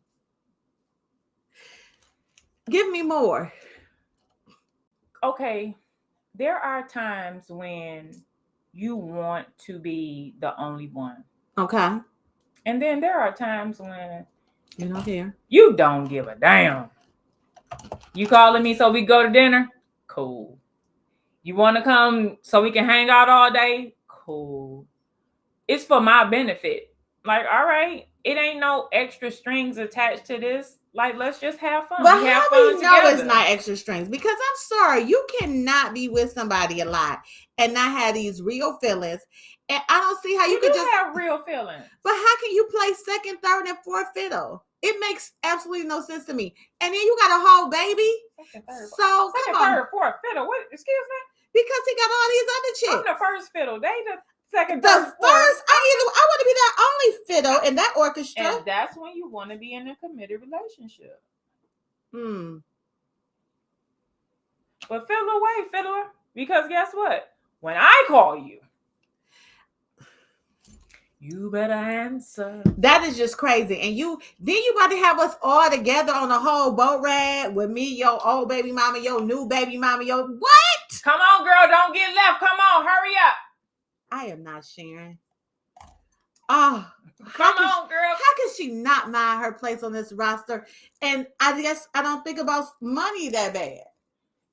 Speaker 1: Give me more.
Speaker 2: Okay. There are times when you want to be the only one.
Speaker 1: Okay.
Speaker 2: And then there are times when
Speaker 1: you don't care.
Speaker 2: You don't give a damn. You calling me so we go to dinner? Cool. You want to come so we can hang out all day? Cool. It's for my benefit. Like, all right, it ain't no extra strings attached to this. Like, let's just have fun.
Speaker 1: But
Speaker 2: We have
Speaker 1: how
Speaker 2: fun
Speaker 1: we know
Speaker 2: together.
Speaker 1: it's not extra strings? Because I'm sorry, you cannot be with somebody a lot and not have these real feelings. And I don't see how you could
Speaker 2: do
Speaker 1: just
Speaker 2: have real feelings.
Speaker 1: But how can you play second, third, and fourth fiddle? It makes absolutely no sense to me. And then you got a whole baby.
Speaker 2: Second, third,
Speaker 1: So
Speaker 2: second,
Speaker 1: come on,
Speaker 2: third, fourth fiddle. What? Excuse me.
Speaker 1: because he got all these other
Speaker 2: I'm
Speaker 1: chicks.
Speaker 2: the first fiddle. They the second,
Speaker 1: The
Speaker 2: third,
Speaker 1: first,
Speaker 2: fourth.
Speaker 1: I want to be the only fiddle in that orchestra.
Speaker 2: And that's when you want to be in a committed relationship. But fiddle away, fiddler. Because guess what? When I call you, you better answer.
Speaker 1: That is just crazy. And you about to have us all together on a whole boat ride with me, your old baby mama, your new baby mama, your what?
Speaker 2: Come on, girl, don't get left. Come on, hurry up.
Speaker 1: I am not sharing. Oh,
Speaker 2: come on, girl.
Speaker 1: How can she not mind her place on this roster? And I guess I don't think about money that bad.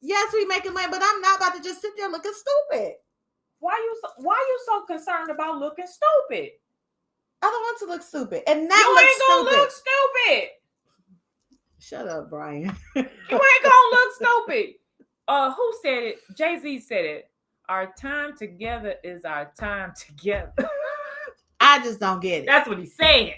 Speaker 1: Yes, we making money, but I'm not about to just sit there looking stupid.
Speaker 2: Why you so concerned about looking stupid?
Speaker 1: I don't want to look stupid. And that
Speaker 2: you ain't gonna look stupid.
Speaker 1: Shut up, Brian.
Speaker 2: You ain't gonna look stupid. Who said it? Jay-Z said it. Our time together is our time together.
Speaker 1: I just don't get it.
Speaker 2: That's what he said.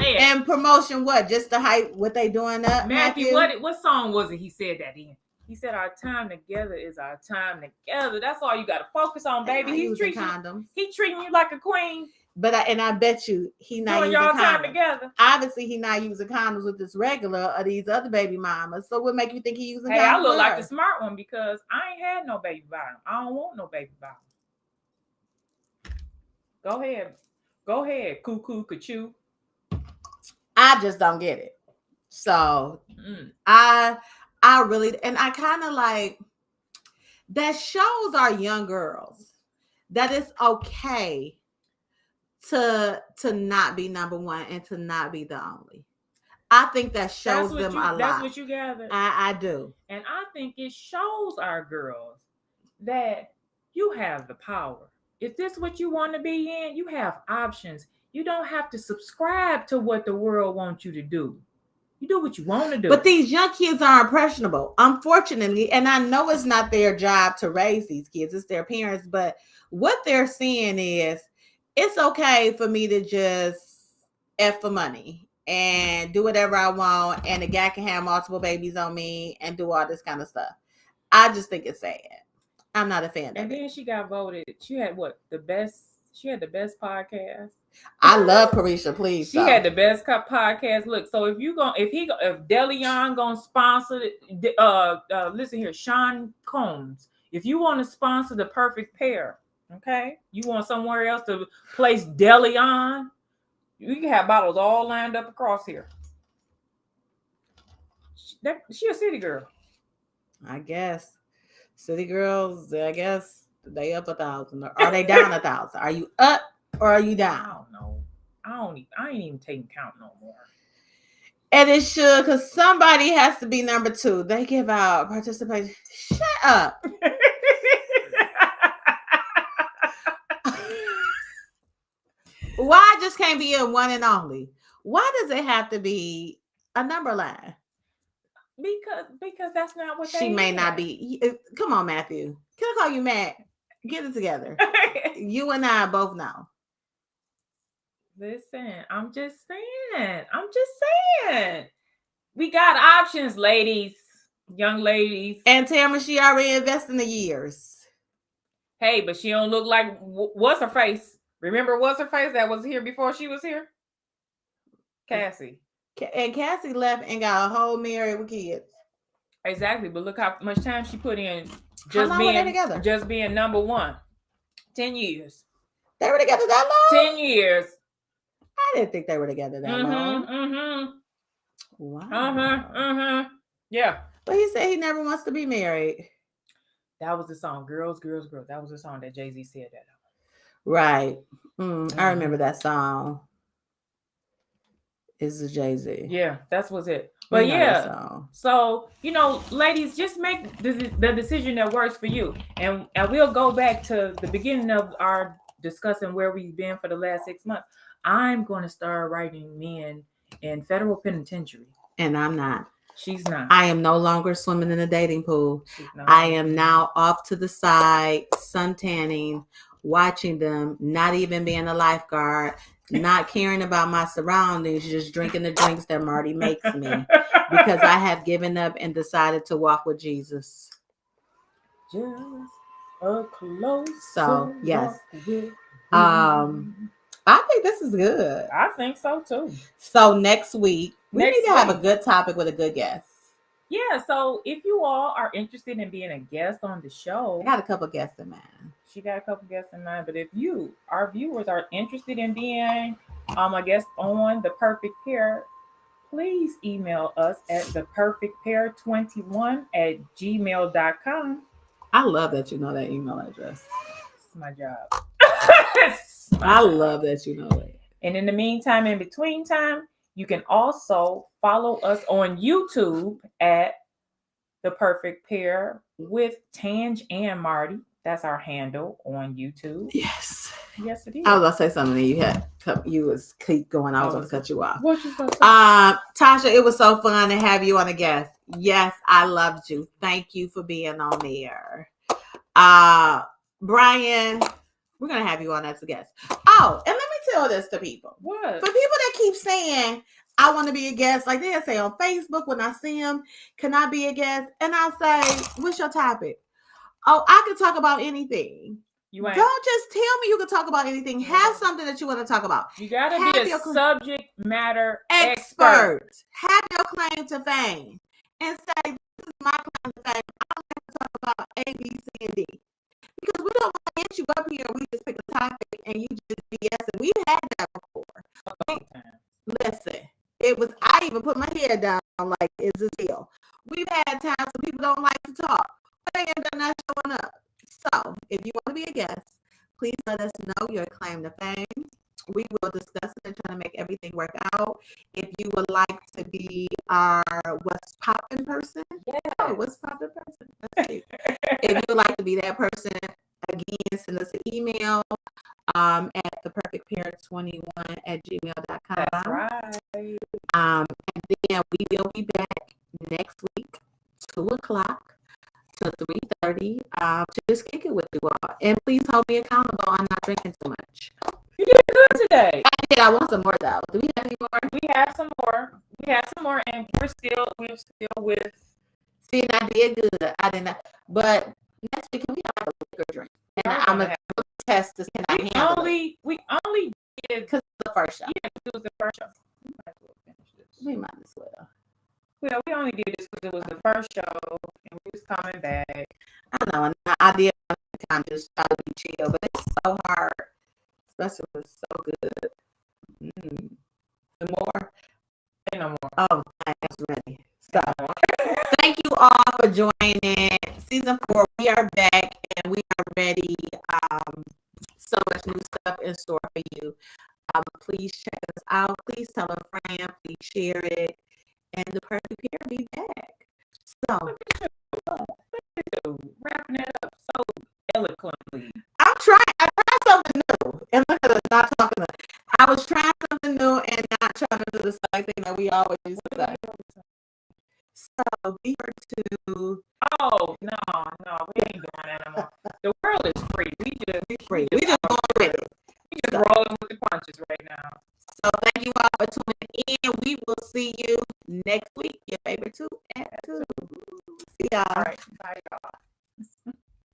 Speaker 1: And promotion, what? Just the hype, what they doing up?
Speaker 2: Matthew, what song was it he said that in? He said, our time together is our time together. That's all you got to focus on, baby. He's treating condoms. He treating you like a queen.
Speaker 1: But I bet you he not
Speaker 2: doing
Speaker 1: using
Speaker 2: y'all
Speaker 1: condoms.
Speaker 2: Time together.
Speaker 1: Obviously, he not using condoms with this regular or these other baby mamas. So what make you think he using condoms?
Speaker 2: Hey, I look like the smart one because I ain't had no baby bottom. I don't want no baby bottom. Go ahead, cuckoo, cuckoo.
Speaker 1: I just don't get it. So I really, and I kind of like that shows our young girls that it's okay to not be number one and to not be the only. I think that shows them a lot.
Speaker 2: That's what you gather.
Speaker 1: I do.
Speaker 2: And I think it shows our girls that you have the power. If this is what you want to be in, you have options. You don't have to subscribe to what the world wants you to do. You do what you want to do.
Speaker 1: But these young kids are impressionable, unfortunately. And I know it's not their job to raise these kids. It's their parents. But what they're seeing is it's okay for me to just F for money and do whatever I want. And the guy can have multiple babies on me and do all this kind of stuff. I just think it's sad. I'm not a fan of it.
Speaker 2: And then she got voted. She had the best podcast.
Speaker 1: I love Carisha, please.
Speaker 2: She had the best podcast. Look, so if Deleon gonna sponsor listen here, Sean Combs, if you want to sponsor the perfect pair, okay, you want somewhere else to place Deleon, you can have bottles all lined up across here. She a city girl.
Speaker 1: I guess. City girls, I guess they up 1,000. Or are they down 1,000? Are you up or are you down?
Speaker 2: I don't know. I ain't even taking count no more.
Speaker 1: And it should, because somebody has to be number 2. They give out participation. Shut up. Why just can't be a one and only? Why does it have to be a number line?
Speaker 2: Because that's not what
Speaker 1: she may not be. Come on, Matthew. Can I call you Matt? Get it together. You and I both know.
Speaker 2: Listen, I'm just saying. We got options, ladies, young ladies.
Speaker 1: And Tamara, she already invested in the years.
Speaker 2: Hey, but she don't look like what's her face. Remember what's her face that was here before she was here? Cassie.
Speaker 1: And Cassie left and got a whole married with kids.
Speaker 2: Exactly, but look how much time she put in just being number 1. 10 years.
Speaker 1: They were together that long?
Speaker 2: 10 years.
Speaker 1: I didn't think they were together that long.
Speaker 2: Wow. Yeah.
Speaker 1: But he said he never wants to be married.
Speaker 2: That was the song, Girls, Girls, Girls. That was the song that Jay-Z said that on.
Speaker 1: Right. I remember that song. Is the Jay-Z.
Speaker 2: Yeah, that was it. But yeah, so, ladies, just make the decision that works for you. And we'll go back to the beginning of our discussing where we've been for the last 6 months. I'm going to start writing men in federal penitentiary.
Speaker 1: And I'm not.
Speaker 2: She's not.
Speaker 1: I am no longer swimming in the dating pool.
Speaker 2: She's not.
Speaker 1: I am now off to the side, sun tanning, watching them, not even being a lifeguard, not caring about my surroundings, just drinking the drinks that Marty makes me because I have given up and decided to walk with Jesus.
Speaker 2: Just a close.
Speaker 1: So, yes. I think this is good.
Speaker 2: I think so too.
Speaker 1: So next week, we need to have a good topic with a good guest.
Speaker 2: Yeah, so if you all are interested in being a guest on the show,
Speaker 1: I got a couple guests in mind.
Speaker 2: She got a couple guests in mind, but if you, our viewers, are interested in being a guest on The Perfect Pair, please email us at theperfectpair21@gmail.com.
Speaker 1: I love that you know that email address.
Speaker 2: It's my job.
Speaker 1: I love that you know it.
Speaker 2: And in the meantime, in between time, you can also follow us on YouTube at The Perfect Pair with Tange and Marty. That's our handle on YouTube.
Speaker 1: Yes.
Speaker 2: Yes, it is.
Speaker 1: I was gonna say something. You was keep going. I was gonna cut you off.
Speaker 2: What you supposed to say?
Speaker 1: Tasha, it was so fun to have you on a guest. Yes, I loved you. Thank you for being on there. Brian, we're gonna have you on as a guest. Oh, and let me tell this to people.
Speaker 2: What?
Speaker 1: For people that keep saying I want to be a guest, like they say on Facebook when I see them, can I be a guest? And I say, what's your topic? Oh, I can talk about anything. Don't just tell me you can talk about anything. Have something that you want to talk about.
Speaker 2: You gotta be a subject matter
Speaker 1: expert. Have your claim to fame and say, this is my claim to fame. I don't have to talk about A, B, C, and D. Because we don't want to get you up here and we just pick a topic and you just BS. And we've had that before. Listen, I even put my head down like, is this real? We've had times when people don't like to talk. They end up not showing up. So, if you want to be a guest, please let us know your claim to fame. We will discuss it and try to make everything work out. If you would like to be our What's Poppin' person, What's Poppin' person. If you would like to be that person, again, send us an email at theperfectpair21@gmail.com.
Speaker 2: That's right.
Speaker 1: And then we will be back next week, 2:00 to 3:30, to just kick it with you all. And please hold me accountable on not drinking too much.
Speaker 2: You did good today.
Speaker 1: I did. I want some more though. Do we have any more?
Speaker 2: We have some more, and we're still with.
Speaker 1: See, and I did good. I did not. But next week, can we have like a liquor drink? And I'm gonna test this. Can I handle it?
Speaker 2: We only did
Speaker 1: because the first show.
Speaker 2: Yeah, it was the first show.
Speaker 1: We might as well.
Speaker 2: Well, we only did this because it was the first show, and we was coming back.
Speaker 1: I know, and I did kind of just try to be chill, but it's so hard. Especially when it's so good. And more?
Speaker 2: Ain't no more.
Speaker 1: Oh, I was ready. So, thank you all for joining. Season 4, we are back, and we are ready. So much new stuff in store for you. Please check us out. Please tell a friend. Please share it. And The Perfect Pair be back. So,
Speaker 2: wrapping it up so eloquently.
Speaker 1: I tried something new. And look at us not talking. I was trying something new and not trying to do the same thing that we always used to say. So, we are to.
Speaker 2: Oh, no, we ain't doing that anymore. The world is free. We just
Speaker 1: going with it.
Speaker 2: We just rolling with the punches right now.
Speaker 1: So thank you all for tuning in. We will see you next week. Your favorite 2 at 2. See y'all.
Speaker 2: All right. Bye, y'all.